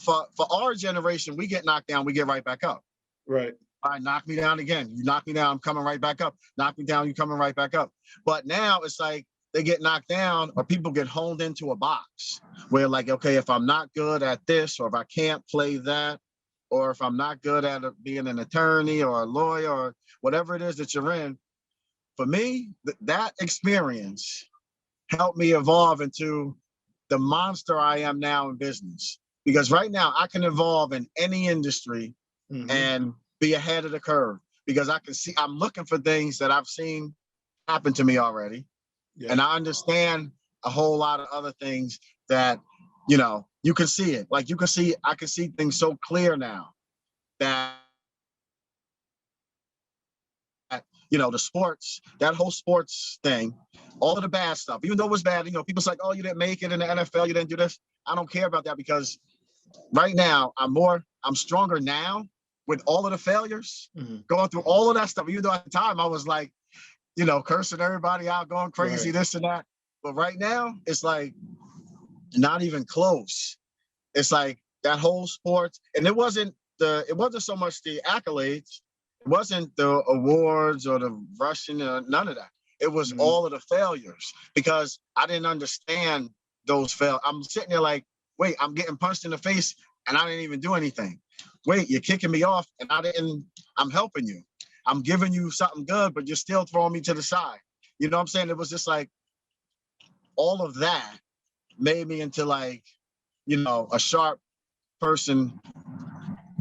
for our generation, we get knocked down, we get right back up. Right. All right, knock me down again. You knock me down, I'm coming right back up. Knock me down, you coming right back up. But now it's like they get knocked down or people get honed into a box where like, okay, if I'm not good at this, or if I can't play that, or if I'm not good at being an attorney or a lawyer or whatever it is that you're in, for me, that experience helped me evolve into the monster I am now in business. Because right now I can evolve in any industry and be ahead of the curve because I can see, I'm looking for things that I've seen happen to me already. Yeah. And I understand a whole lot of other things that, you know, you can see it. Like you can see, I can see things so clear now that, you know, the sports, that whole sports thing, all of the bad stuff, even though it was bad, you know, people's like, oh, you didn't make it in the NFL, you didn't do this. I don't care about that because right now I'm stronger now with all of the failures, going through all of that stuff. Even though at the time I was like, you know, cursing everybody out, going crazy, this and that. But right now it's like not even close. It's like that whole sports, and it wasn't so much the accolades, it wasn't the awards or the rushing, none of that. It was all of the failures because I didn't understand those fail. I'm sitting there like, wait, I'm getting punched in the face and I didn't even do anything. Wait, you're kicking me off and I'm helping you. I'm giving you something good, but you're still throwing me to the side. You know what I'm saying? It was just like all of that made me into like, you know, a sharp person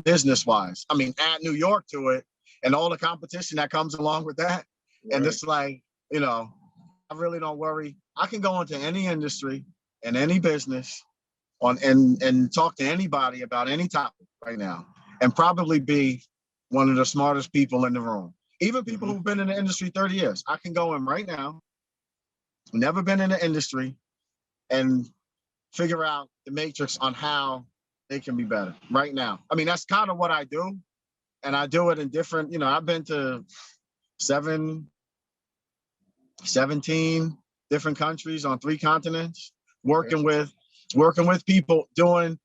business-wise. I mean, add New York to it and all the competition that comes along with that. Right. And it's like, you know, I really don't worry. I can go into any industry and any business and talk to anybody about any topic right now and probably be one of the smartest people in the room. Even people who've been in the industry 30 years. I can go in right now, never been in the industry, and figure out the matrix on how they can be better right now. I mean, that's kind of what I do. And I do it in different, you know, I've been to 17 different countries on 3 continents, working with people doing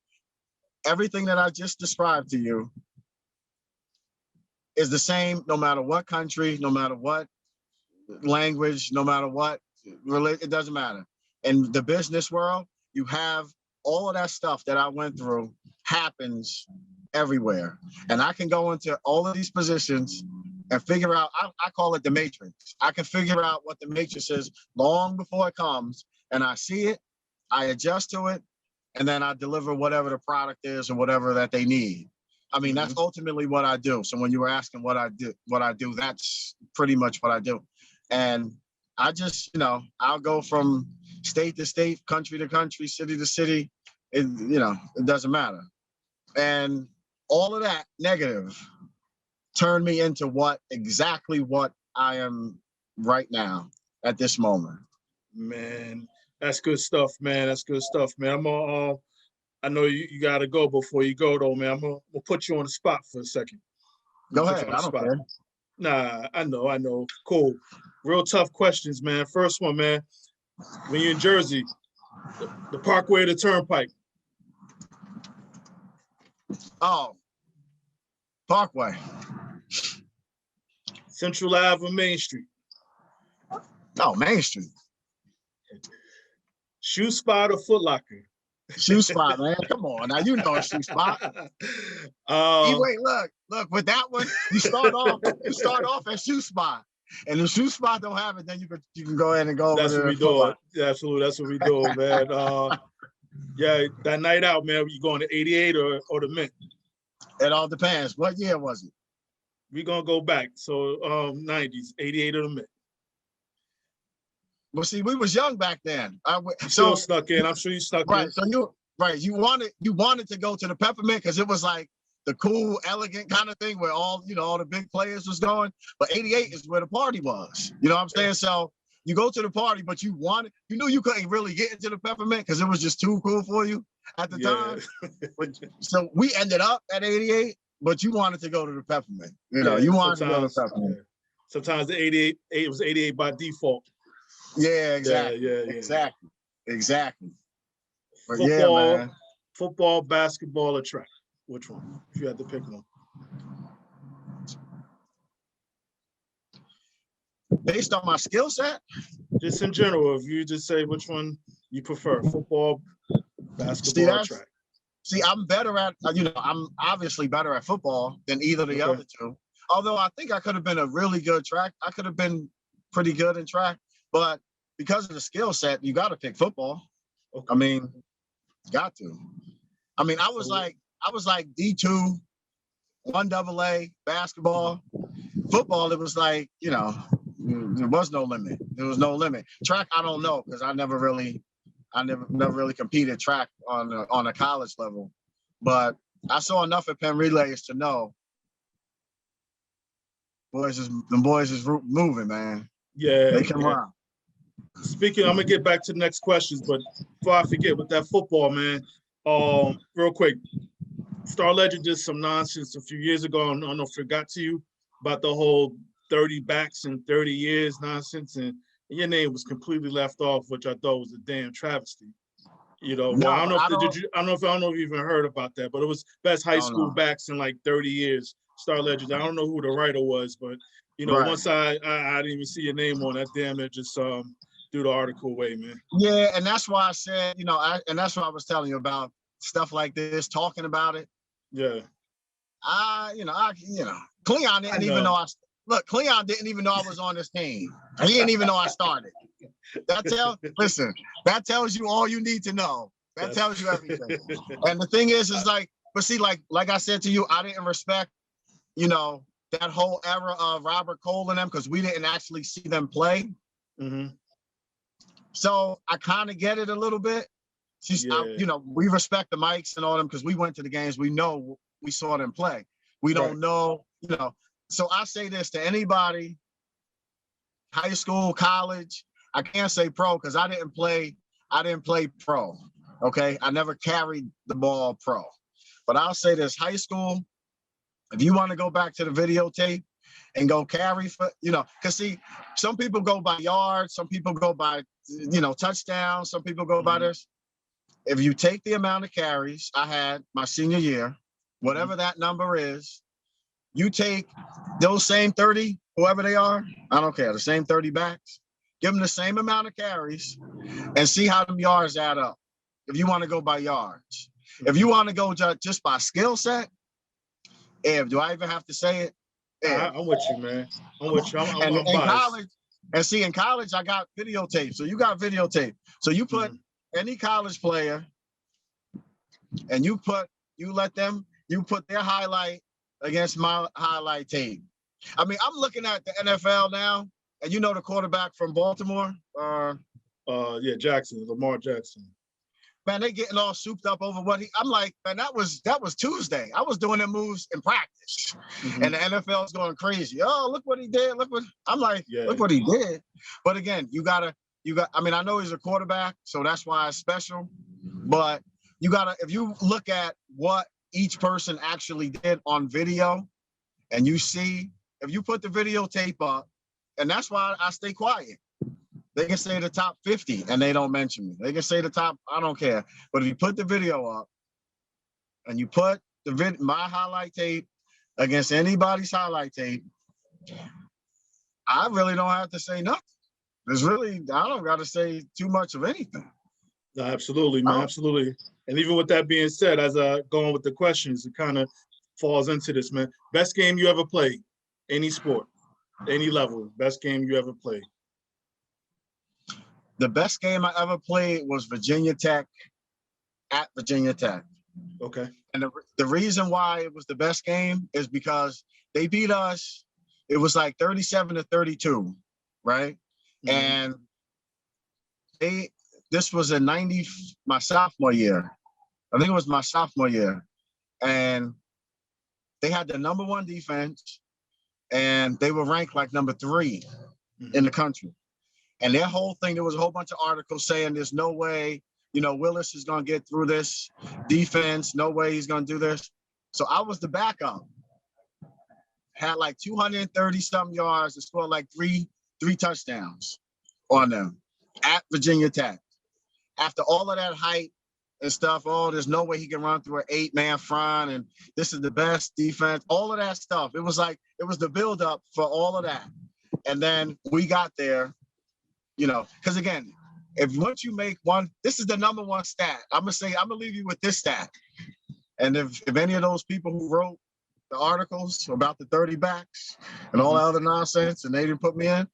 everything that I just described to you is the same no matter what country, no matter what language, no matter what, it doesn't matter. In the business world, you have all of that stuff that I went through happens everywhere. And I can go into all of these positions and figure out, I call it the matrix. I can figure out what the matrix is long before it comes, and I see it, I adjust to it, and then I deliver whatever the product is or whatever that they need. I mean, that's ultimately what I do. So when you were asking what I do, that's pretty much what I do. And I just, you know, I'll go from state to state, country to country, city to city. It, you know, it doesn't matter. And all of that negative turned me into exactly what I am right now at this moment. Man, that's good stuff, man. That's good stuff, man. I'm gonna, I know you gotta go before you go though, man. I'm gonna put you on the spot for a second. Go ahead, I don't care. Nah, I know. Cool. Real tough questions, man. First one, man. When you're in Jersey, the Parkway or the Turnpike? Oh, Parkway. Central Ave or Main Street? Oh, Main Street. Shoe Spot or Foot Locker? Shoe Spot, man. Come on, now you know a Shoe Spot. Wait, look. With that one, you start off at Shoe Spot, and if Shoe Spot don't have it, then you can go ahead and go. That's what we do. Yeah, absolutely, that's what we do, man. Yeah, that night out, man. You going to 88 or the Mint? It all depends. What year was it? We're gonna go back. So 90s, 88 or the Mint. Well, see, we was young back then. So snuck in. I'm sure you snuck in. So you wanted to go to the Peppermint because it was like the cool, elegant kind of thing where all the big players was going. But 88 is where the party was. You know what I'm saying? So you go to the party, but you knew you couldn't really get into the Peppermint because it was just too cool for you at the time. So we ended up at 88, but you wanted to go to the Peppermint. You wanted to go to the Peppermint. Sometimes the 88 was 88 by default. Yeah, exactly. Yeah. Exactly. But Football, yeah, man. Football, basketball, or track? Which one? If you had to pick one. Based on my skill set? Just in general, if you just say which one you prefer, football, basketball, or track. See, I'm better at, I'm obviously better at football than either of the other two. Although I think I could have been a really good track. I could have been pretty good in track, but because of the skill set, you got to pick football. Okay. I mean, got to. I mean, I was like D2, 1AA, basketball. Football, it was like, there was no limit. There was no limit. Track, I don't know, because I never really competed track on a college level. But I saw enough at Penn Relays to know the boys is moving, man. Yeah. They can run. Speaking, I'm gonna get back to the next questions, but before I forget, with that football, man, real quick, Star Legend did some nonsense a few years ago. I don't know if it got to you about the whole 30 backs in 30 years nonsense, and your name was completely left off, which I thought was a damn travesty. Well, I don't know if you even heard about that, but it was best high school backs in like 30 years. Star Legend. I don't know who the writer was, but once I didn't even see your name on that, damn it, just threw the article away, man. Yeah, and that's why I said, and that's what I was telling you about stuff like this, talking about it. Yeah. Cleon didn't even know Cleon didn't even know I was on this team. He didn't even know I started. That tells you all you need to know. That tells you everything. And the thing is like, but see, like I said to you, I didn't respect, that whole era of Robert Cole and them, because we didn't actually see them play. Mm-hmm. So I kind of get it a little bit. We respect the Mikes and all them because we went to the games. We know we saw them play. We don't know, So I say this to anybody, high school, college. I can't say pro because I didn't play pro. Okay. I never carried the ball pro. But I'll say this, high school, if you want to go back to the videotape and go carry for, because see, some people go by yards, some people go by, touchdowns, some people go by this. If you take the amount of carries I had my senior year, whatever that number is, you take those same 30, whoever they are, I don't care, the same 30 backs, give them the same amount of carries and see how them yards add up. If you want to go by yards. If you want to go just by skill set, do I even have to say it? I'm with you, man. I'm with you. I'm in college, in college, I got videotape. So you got videotape. So you put any college player and you put their highlight against my highlight tape. I mean, I'm looking at the NFL now, and the quarterback from Baltimore. Jackson, Lamar Jackson. Man, they getting all souped up over I'm like, man, that was Tuesday. I was doing them moves in practice. And the NFL's going crazy. Oh, look what he did. Look what he did. But again, I know he's a quarterback, so that's why it's special. But if you look at what each person actually did on video and you see, if you put the videotape up, and that's why I stay quiet. They can say the top 50 and they don't mention me. They can say the top, I don't care. But if you put the video up and you put my highlight tape against anybody's highlight tape, I really don't have to say nothing. I don't got to say too much of anything. No, absolutely, man, absolutely. And even with that being said, as I go on with the questions, it kind of falls into this, man. Best game you ever played, any sport, any level, best game you ever played. The best game I ever played was Virginia Tech at Virginia Tech. Okay. And the reason why it was the best game is because they beat us. It was like 37-32, right? And this was my sophomore year. I think it was my sophomore year. And they had the number 1 defense and they were ranked like number 3 in the country. And their whole thing, there was a whole bunch of articles saying there's no way, Willis is going to get through this defense. No way he's going to do this. So I was the backup. Had like 230 something yards and scored like three touchdowns on them at Virginia Tech. After all of that hype, and stuff. Oh, there's no way he can run through an 8-man front, and this is the best defense. All of that stuff. It was like, it was the buildup for all of that. And then we got there, you know, because again, if once you make one, this is the number one stat. I'm gonna leave you with this stat. And if any of those people who wrote the articles about the 30 backs and all that other nonsense, and they didn't put me in,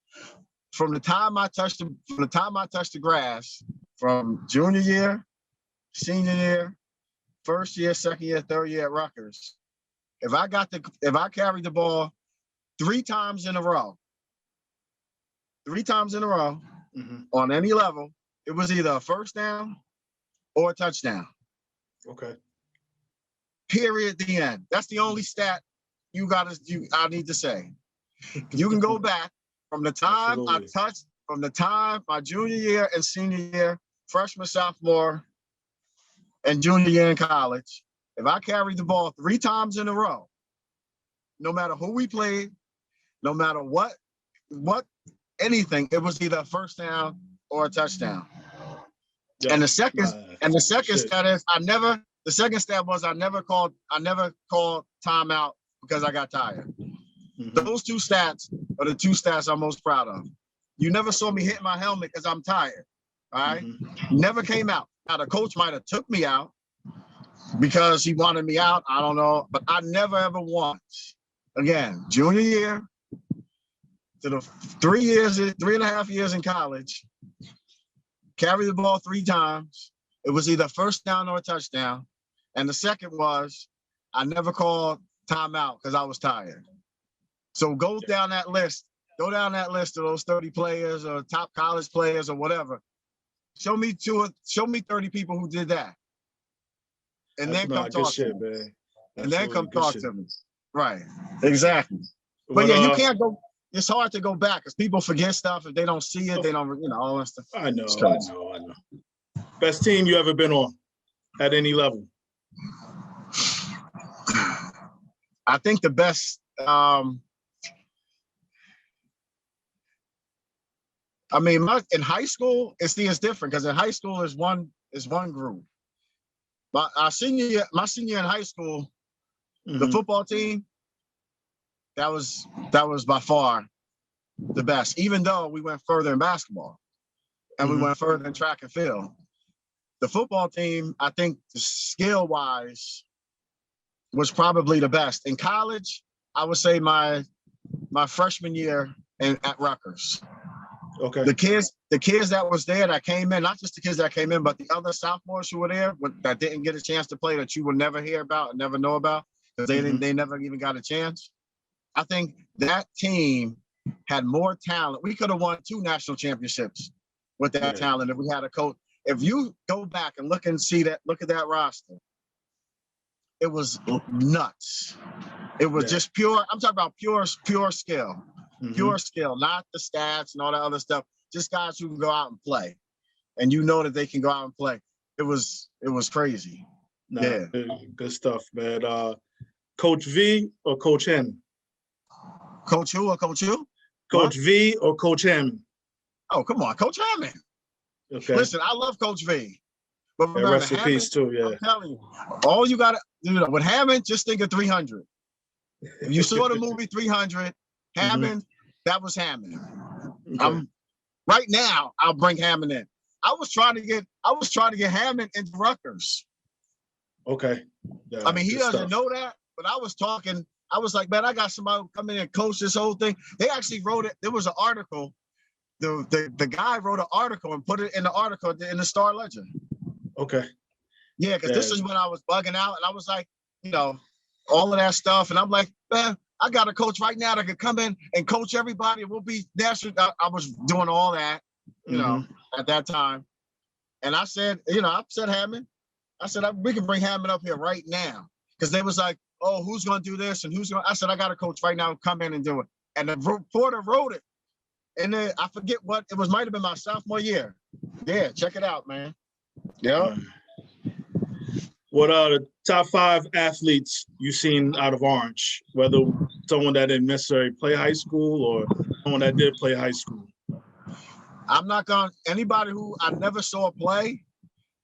from the time I touched the grass, from junior year, senior year, first year, second year, third year at Rutgers, if I carried the ball 3 times in a row on any level, it was either a first down or a touchdown. Okay. Period. The end. That's the only stat I need to say. You can go back from the time my junior year and senior year, freshman, sophomore, and junior year in college. If I carried the ball 3 times in a row, no matter who we played, no matter what anything, it was either a first down or a touchdown. Yeah. And the second stat is I never called timeout because I got tired. Those 2 stats are the 2 stats I'm most proud of. You never saw me hit my helmet because I'm tired. All right. Never came out. Now the coach might have took me out because he wanted me out. I don't know, but I never ever once. Again, junior year to the 3.5 years in college, carried the ball 3 times. It was either first down or a touchdown. And the second was I never called timeout because I was tired. So go down that list of those 30 players or top college players or whatever. Show me 30 people who did that. And then come talk to me. And then come talk to me. Right. Exactly. But yeah, you can't go. It's hard to go back because people forget stuff. If they don't see it, they don't, all that stuff. I know. Best team you ever been on at any level? I think the best, in high school, it's different because in high school is one group. But my senior year in high school, the football team, that was by far the best, even though we went further in basketball and we went further in track and field. The football team, I think skill-wise, was probably the best. In college, I would say my freshman year at Rutgers. Okay. The kids that was there that came in, not just the kids that came in, but the other sophomores who were there that didn't get a chance to play that you will never hear about and never know about because they never even got a chance. I think that team had more talent. We could have won 2 national championships with that talent if we had a coach. If you go back and look at that roster, it was nuts. It was just pure. I'm talking about pure skill, pure skill, not the stats and all that other stuff. Just guys who can go out and play, and you know that they can go out and play. It was crazy. Good stuff, man. Coach V or Coach M? Coach who or Coach who? Coach V or Coach M? Oh, come on, Coach Hammond. Okay. Listen, I love Coach V. But remember, rest in peace too, I'm telling you, all you got to do with Hammond, just think of 300. If you saw the movie 300, Hammond, that was Hammond. Okay. Right now, I'll bring Hammond in. I was trying to get Hammond into Rutgers. Okay. Yeah, I mean, he doesn't know that, but I was like, man, I got somebody come in and coach this whole thing. They actually wrote it. There was an article. The guy wrote an article and put it in the article in the Star Ledger. Okay. Yeah, because this is when I was bugging out, and I was like, all of that stuff, and I'm like, man, I got a coach right now that could come in and coach everybody, and we'll be national. I was doing all that, at that time, and I said, Hammond. I said we can bring Hammond up here right now because they was like, oh, who's going to do this and who's going? I said I got a coach right now, come in and do it. And the reporter wrote it, and then I forget what it was. Might have been my sophomore year. Yeah, check it out, man. Yeah. What are the top 5 athletes you've seen out of Orange? Whether someone that didn't necessarily play high school or someone that did play high school. I'm not going. Anybody who I never saw play,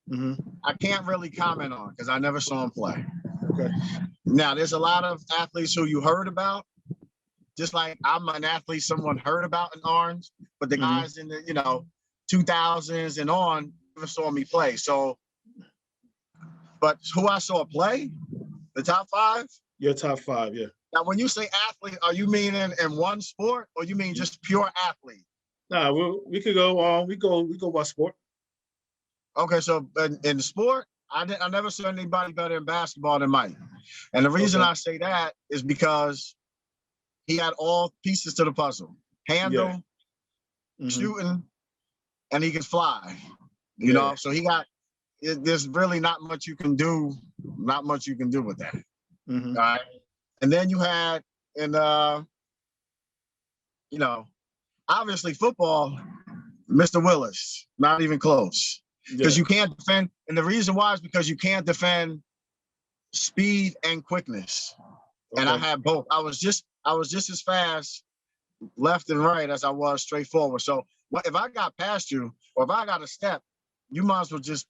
Mm-hmm. I can't really comment on because I never saw him play. Okay. Now, there's a lot of athletes who you heard about, just like I'm an athlete someone heard about in Orange, but the guys in the 2000s and on never saw me play. So, but who I saw play, the top 5? Your top 5, yeah. Now, when you say athlete, are you meaning in one sport, or you mean just pure athlete? Nah, we could go. We go by sport. Okay, so in sport, I never saw anybody better in basketball than Mike, and the reason I say that is because he had all pieces to the puzzle: handle, shooting, and he could fly. You know, so he got. There's really not much you can do. Not much you can do with that. Mm-hmm. All right. And then you had obviously football, Mr. Willis, not even close. Because you can't defend, and the reason why is because you can't defend speed and quickness. Okay. And I had both. I was just as fast left and right as I was straightforward. So if I got past you, or if I got a step, you might as well just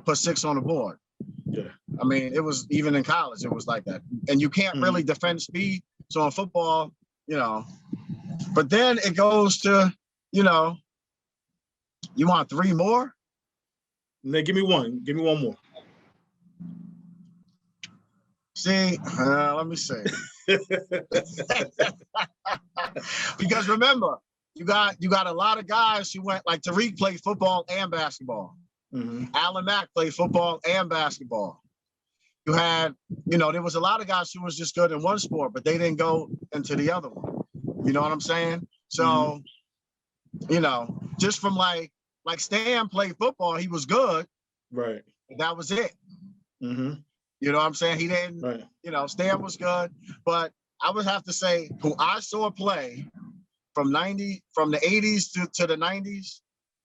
put 6 on the board. Yeah. I mean, it was even in college, it was like that. And you can't really defend speed. So in football, but then it goes to, you want 3 more? Now give me one. Give me one more. See, let me see. Because remember, you got a lot of guys who went, like Tariq played football and basketball. Mm-hmm. Alan Mack played football and basketball. You had, there was a lot of guys who was just good in one sport, but they didn't go into the other one. You know what I'm saying? So, just from like Stan played football, he was good. Right. That was it. Mm-hmm. You know what I'm saying? He didn't, Stan was good, but I would have to say who I saw play from the 80s to the 90s,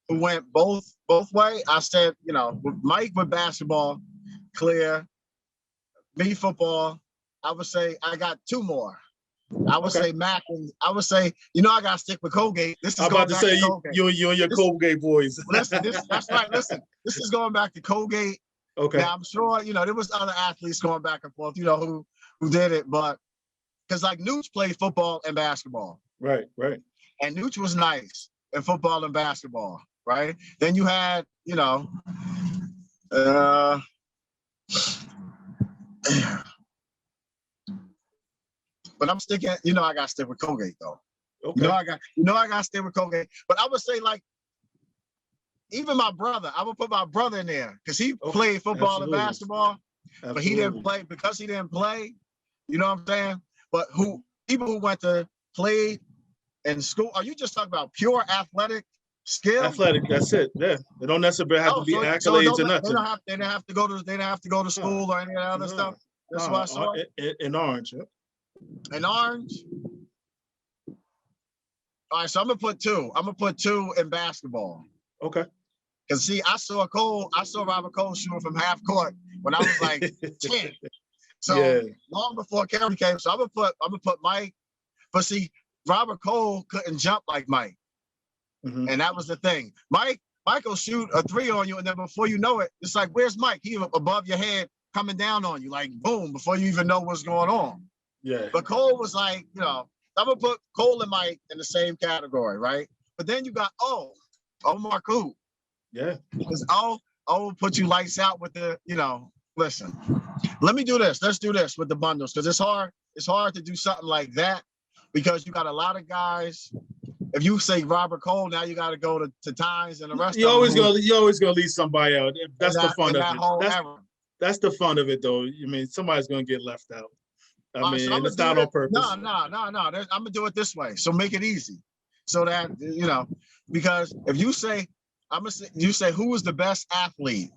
who went both way. I said, with Mike with basketball, clear. Me football, I would say I got 2 more. I would say Mac, and I would say, I got to stick with Colgate. This is I'm about to say you and your Colgate boys. Listen, that's right. Listen, this is going back to Colgate. Okay. Now, I'm sure, there was other athletes going back and forth, who did it, but because like Nooch played football and basketball. Right. And Nooch was nice in football and basketball, right? Then you had, but I'm sticking, I got to stick with Colgate though. Okay. I got to stick with Colgate. But I would say like, even my brother, I would put my brother in there because he played football and basketball, but he didn't play because he didn't play. You know what I'm saying? But people who went to play in school, are you just talking about pure athletic skill? Athletic, that's it. Yeah, they don't necessarily have to be accolades or nothing. They didn't have to go to school or any other stuff. That's what I saw. In Orange. Yep. In Orange. All right, so I'm gonna put 2. I'm gonna put 2 in basketball. Okay. Cause see, I saw Robert Cole shooting from half court when I was like 10. So long before Kerry came. So I'm gonna put Mike. But see, Robert Cole couldn't jump like Mike. Mm-hmm. And that was the thing. Mike will shoot a 3 on you, and then before you know it, it's like, where's Mike? He above your head coming down on you, like boom, before you even know what's going on. Yeah. But Cole was like, I'm gonna put Cole and Mike in the same category, right? But then you got Omar Coop. Yeah. Because will put you lights out with the, listen, let me do this. Let's do this with the bundles. Because it's hard to do something like that because you got a lot of guys. If you say Robert Cole, now you got to go to Tynes and the rest you of always them. You always gonna leave somebody out. That's the fun of it. That's the fun of it, though. I mean, somebody's gonna get left out. I mean, so it's not on purpose. No. I'm gonna do it this way. So make it easy, so that because if you say you say who was the best athlete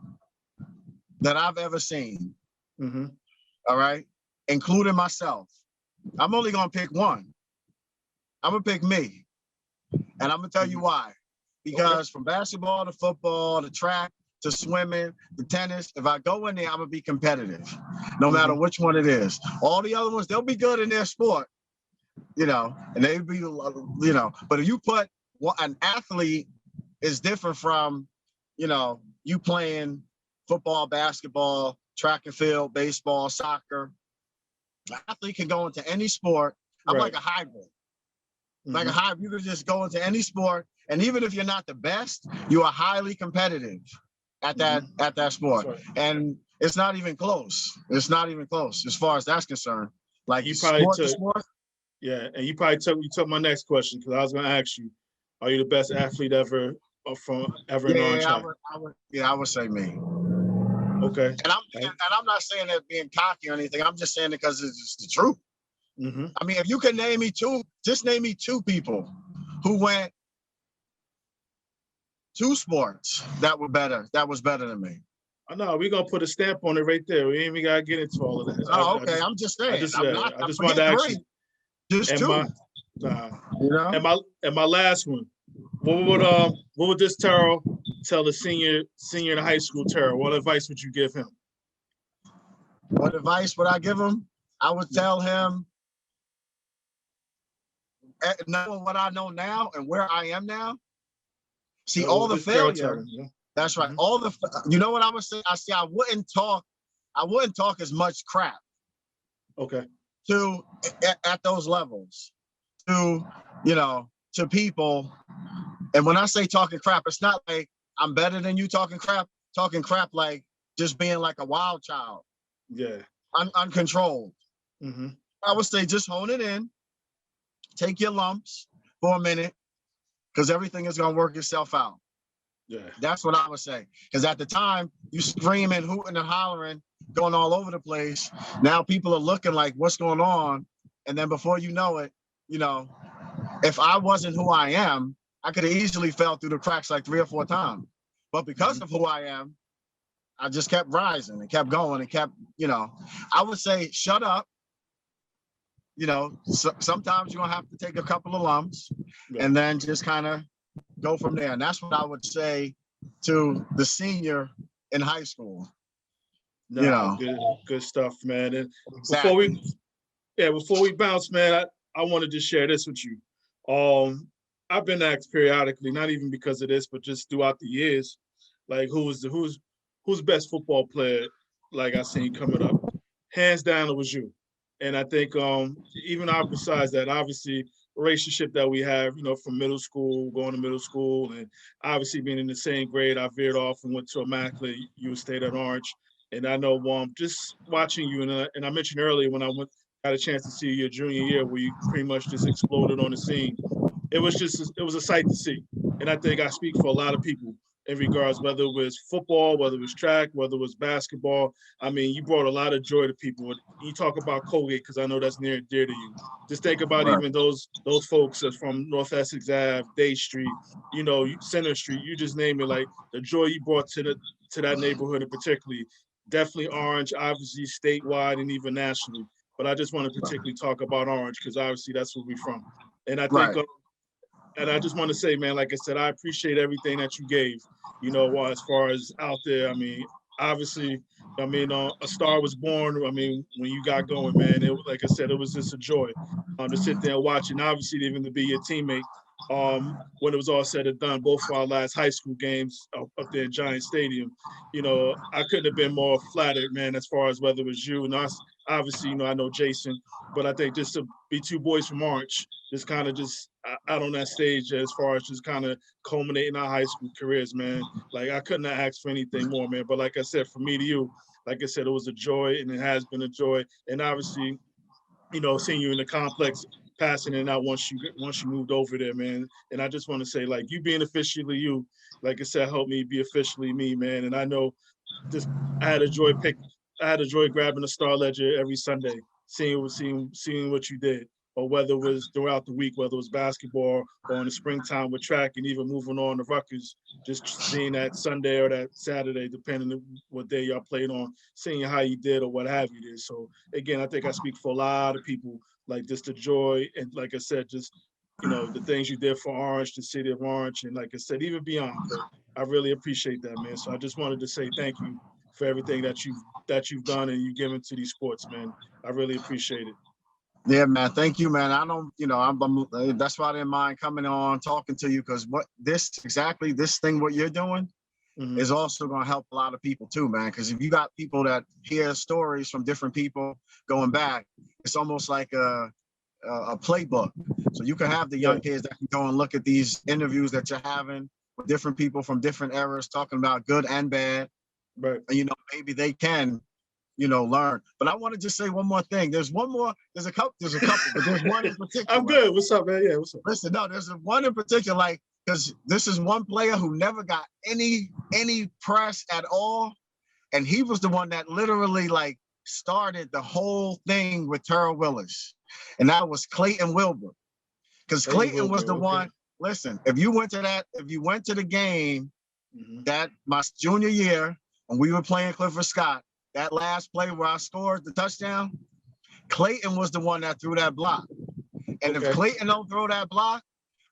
that I've ever seen, mm-hmm. All right, including myself, I'm only gonna pick one. I'm gonna pick me, and I'm gonna tell you why. Because from basketball to football to track to swimming to tennis, if I go in there, I'm gonna be competitive, no matter which one it is. All the other ones, they'll be good in their sport, and they be, But if you put an athlete is different from, you playing football, basketball, track and field, baseball, soccer. An athlete can go into any sport. I'm like a hybrid. Like a hybrid, you can just go into any sport, and even if you're not the best, you are highly competitive at that sport. Right. And it's not even close. It's not even close as far as that's concerned. Like you probably took, yeah, and you took my next question, because I was going to ask you, are you the best athlete ever in Orange High? I would say me. Okay. And I'm not saying that being cocky or anything. I'm just saying it because it's just the truth. I mean, if you can name me just name me two people who went two sports that was better than me. I know, we're gonna put a stamp on it right there. We ain't even gotta get into all of that. Oh, okay. I'm just saying. I just wanted to ask you. Just two. And my last one. What would this Terrell tell the senior in high school, Terrell? What advice would you give him? What advice would I give him? I would tell him, knowing what I know now and where I am now. See, all the failure. That's right. All the, you know what I would say? I wouldn't talk as much crap. Okay. At those levels, to people. And when I say talking crap, it's not like I'm better than you talking crap like just being like a wild child. Yeah. Uncontrolled. I would say just hone it in, take your lumps for a minute, because everything is going to work itself out. Yeah. That's what I would say. Because at the time, you screaming, hooting and hollering, going all over the place. Now people are looking like, what's going on? And then before you know it, if I wasn't who I am, I could have easily fell through the cracks like 3 or 4 times. But because of who I am, I just kept rising and kept going and kept, I would say, shut up. Sometimes you're going to have to take a couple of lumps and then just kind of go from there. And that's what I would say to the senior in high school. Good stuff, man. And exactly. Before we bounce, man, I wanted to share this with you. I've been asked periodically, not even because of this, but just throughout the years, like who's the best football player like I seen coming up. Hands down, it was you. And I think even besides that, obviously, relationship that we have, from middle school, going to middle school, and obviously being in the same grade, I veered off and went to Immaculate. You stayed at Orange. And I know just watching you, and I mentioned earlier when I got a chance to see you your junior year, where you pretty much just exploded on the scene. It was a sight to see. And I think I speak for a lot of people in regards, whether it was football, whether it was track, whether it was basketball. I mean, you brought a lot of joy to people. You talk about Colgate, because I know that's near and dear to you. Just think about even those folks that's from North Essex Ave, Day Street, Center Street, you just name it, like the joy you brought to that neighborhood, and particularly, definitely Orange, obviously statewide and even nationally. But I just want to particularly talk about Orange, because obviously that's where we're from. And I think and I just want to say, man, like I said, I appreciate everything that you gave, as far as out there. I mean, obviously, a star was born. I mean, when you got going, man, like I said, it was just a joy to sit there and watch, and obviously even to be your teammate when it was all said and done, both for our last high school games up there in Giant Stadium. I couldn't have been more flattered, man, as far as whether it was you and us. Obviously, I know Jason, but I think just to be two boys from Orange, just kind of out on that stage as far as just kind of culminating our high school careers, man. Like, I couldn't have asked for anything more, man. But like I said, from me to you, like I said, it was a joy, and it has been a joy. And obviously, seeing you in the complex, passing it out once you moved over there, man. And I just want to say, like, you being officially you, like I said, helped me be officially me, man. And I know I had a joy grabbing the Star Ledger every Sunday, seeing what you did, or whether it was throughout the week, whether it was basketball or in the springtime with track, and even moving on to Rutgers, just seeing that Sunday or that Saturday, depending on what day y'all played on, seeing how you did or what have you did. So again, I think I speak for a lot of people, like just the joy, and like I said, just the things you did for Orange, the city of Orange, and like I said, even beyond. But I really appreciate that, man. So I just wanted to say thank you for everything that you've done and you've given to these sports, man. I really appreciate it. Yeah, man. Thank you, man. I don't, that's why I didn't mind coming on, talking to you, because what you're doing, is also going to help a lot of people too, man. Because if you got people that hear stories from different people going back, it's almost like a playbook. So you can have the young kids that can go and look at these interviews that you're having with different people from different eras talking about good and bad. Right. And, you know, maybe they can, you know, learn. But I want to just say one more thing. There's a couple, but there's one in particular. I'm good. What's up, man? Yeah, what's up? Listen, no, there's one in particular, like, because this is one player who never got any press at all. And he was the one that literally like started the whole thing with Terrell Willis. And that was Clayton Wilbur. Because Clayton was the one, listen, if you went to the game that my junior year when we were playing Clifford Scott, that last play where I scored the touchdown, Clayton was the one that threw that block. And if Clayton don't throw that block,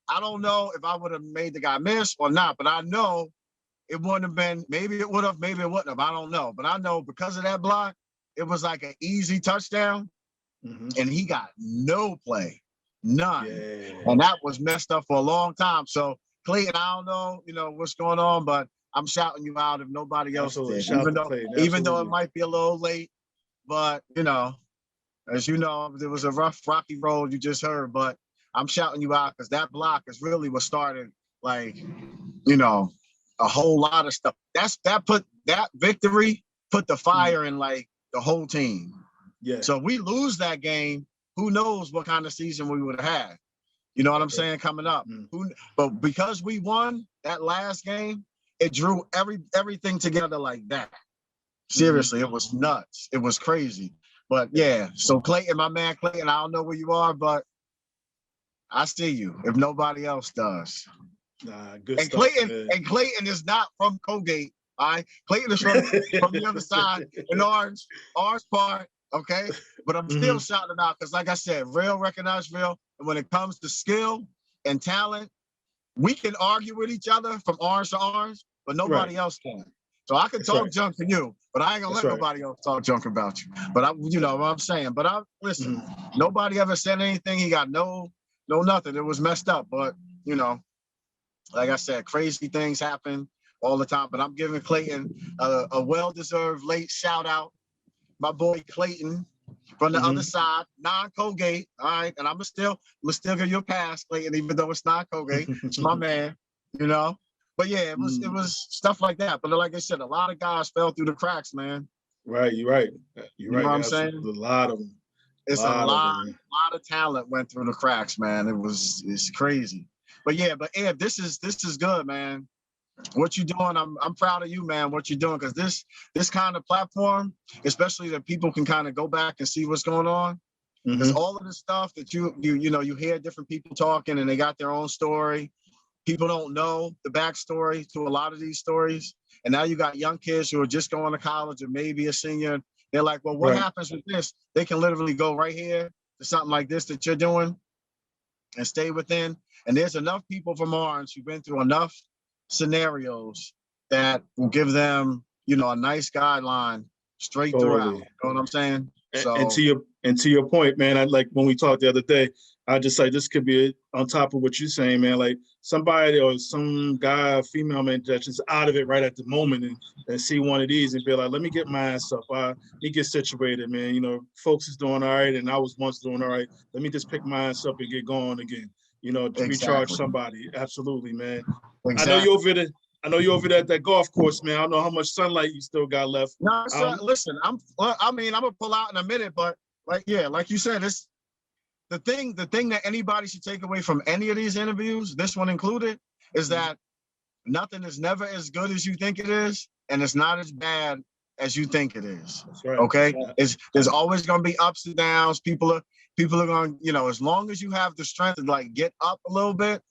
I don't know if I would have made the guy miss or not, but I know it wouldn't have been, maybe it would have, maybe it wouldn't have, I don't know. But I know because of that block, it was like an easy touchdown and he got no play, none. Yeah. And that was messed up for a long time. So Clayton, I don't know, you know, what's going on, but I'm shouting you out if nobody else did. Even though it might be a little late, but you know, as you know, there was a rough, rocky road you just heard, but I'm shouting you out because that block is really what started, like, you know, a whole lot of stuff. That victory put the fire in like the whole team. Yeah. So if we lose that game, who knows what kind of season we would have had. You know what I'm saying? Coming up. But because we won that last game, it drew everything together like that. Seriously, it was nuts. It was crazy. But yeah, so Clayton, my man Clayton, I don't know where you are, but I see you if nobody else does. Nah, good and stuff, Clayton is not from Colgate. All right. Clayton is from the other side in Orange part. Okay. But I'm still shouting him out because, like I said, real recognize real. And when it comes to skill and talent, we can argue with each other from orange to orange, but nobody else can. So I can talk junk to you, but I ain't gonna let nobody else talk junk about you. But you know what I'm saying. But listen, nobody ever said anything. He got no nothing. It was messed up. But you know, like I said, crazy things happen all the time. But I'm giving Clayton a well-deserved late shout out. My boy Clayton from the other side, non-Colgate. All right, and I'm still give you a pass, Clayton, even though it's not Colgate. It's my man, you know. But yeah, it was stuff like that. But like I said, a lot of guys fell through the cracks, man. Right, you're right. You know what I'm saying? A lot of them. It's a lot of talent went through the cracks, man. It's crazy. But yeah, Ed, this is good, man. What you doing? I'm proud of you, man. What you're doing, because this kind of platform, especially that people can kind of go back and see what's going on. Because all of the stuff that you hear different people talking and they got their own story. People don't know the backstory to a lot of these stories. And now you got young kids who are just going to college or maybe a senior. They're like, well, what happens with this? They can literally go right here to something like this that you're doing and stay within. And there's enough people from Orange who've been through enough scenarios that will give them, you know, a nice guideline straight throughout. You know what I'm saying? And to your point, man, I like when we talked the other day, I just like this could be on top of what you're saying, man. Like somebody or some guy, female man that's just out of it right at the moment and see one of these and be like, let me get my ass up. Let me get situated, man. You know, folks is doing all right and I was once doing all right. Let me just pick my ass up and get going again. You know, to recharge somebody. Absolutely, man. Exactly. I know you're over there at that golf course, man. I don't know how much sunlight you still got left. No, listen, I'm gonna pull out in a minute, but like you said, it's the thing that anybody should take away from any of these interviews, this one included, is that nothing is never as good as you think it is, and it's not as bad as you think it is. That's right. Okay? There's always gonna be ups and downs. People are going, you know, as long as you have the strength to like get up a little bit.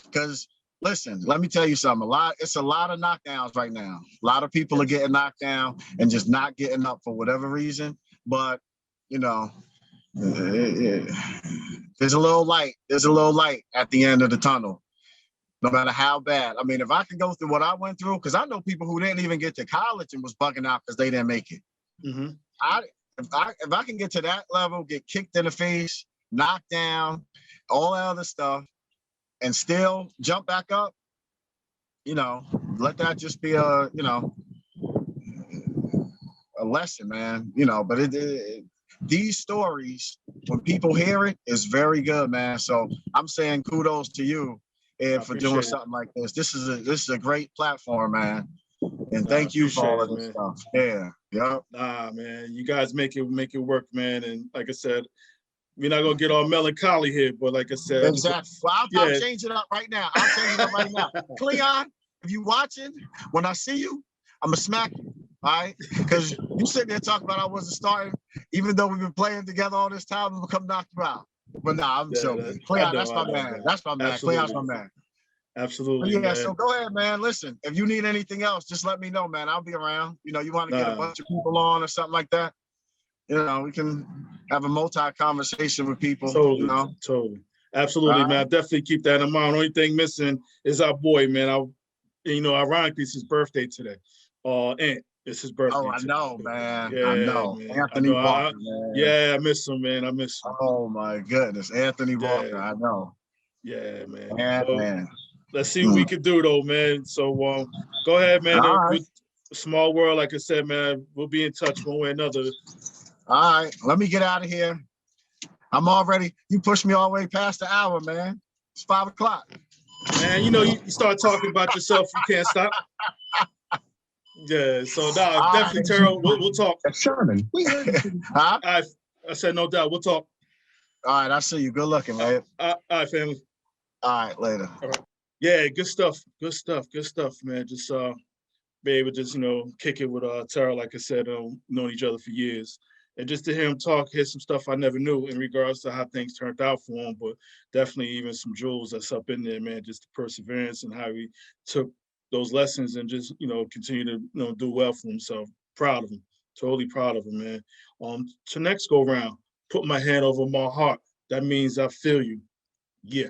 Because listen, let me tell you something. It's a lot of knockdowns right now. A lot of people are getting knocked down and just not getting up for whatever reason. But you know, there's a little light. There's a little light at the end of the tunnel. No matter how bad. I mean, if I can go through what I went through, because I know people who didn't even get to college and was bugging out because they didn't make it. If I can get to that level, get kicked in the face, knocked down, all that other stuff, and still jump back up, you know, let that just be a, you know, a lesson, man. You know, but these stories, when people hear it, is very good, man. So I'm saying kudos to you for doing something like this. This is a great platform, man. And thank you for all of this stuff. Yeah. Yep. Nah, man. You guys make it work, man. And like I said, we're not gonna get all melancholy here, but like I said, exactly. Well, I'll change it up right now. I'll change it up right now. Cleon, if you watching, when I see you, I'm gonna smack you. All right, because you sitting there talking about I wasn't starting, even though we've been playing together all this time, we come knock you out. But nah, I'm joking. Cleon, that's my man. That's my man. Cleon's my man. Absolutely. Yeah, man. So go ahead, man. Listen, if you need anything else, just let me know, man. I'll be around. You know, you want to get a bunch of people on or something like that? You know, we can have a multi-conversation with people. Totally, you know? Totally. Absolutely, man. I definitely keep that in mind. Only thing missing is our boy, man. You know, ironically, it's his birthday today. And it's his birthday. Oh, I know, man. Yeah, I know. Man. Anthony Walker, man. Yeah, I miss him, man. I miss him. Oh my goodness, Anthony Walker. I know. Yeah, man. Man. Let's see what we can do, though, man. So, go ahead, man. Small world, like I said, man. We'll be in touch one way or another. All right, let me get out of here. I'm already. You pushed me all the way past the hour, man. It's 5 o'clock. Man, you know, you start talking about yourself, you can't stop. Yeah, so definitely, Terrell, we'll talk. Sherman. Huh? I said no doubt. We'll talk. All right, I see you. Good looking, man. All right, family. All right, later. All right. Yeah, good stuff, man. Just be able to just, you know, kick it with Terrell, like I said, known each other for years. And just to hear him talk, hear some stuff I never knew in regards to how things turned out for him, but definitely even some jewels that's up in there, man, just the perseverance and how he took those lessons and just, you know, continue to, you know, do well for himself. Proud of him, totally proud of him, man. To next go round, put my hand over my heart. That means I feel you. Yeah.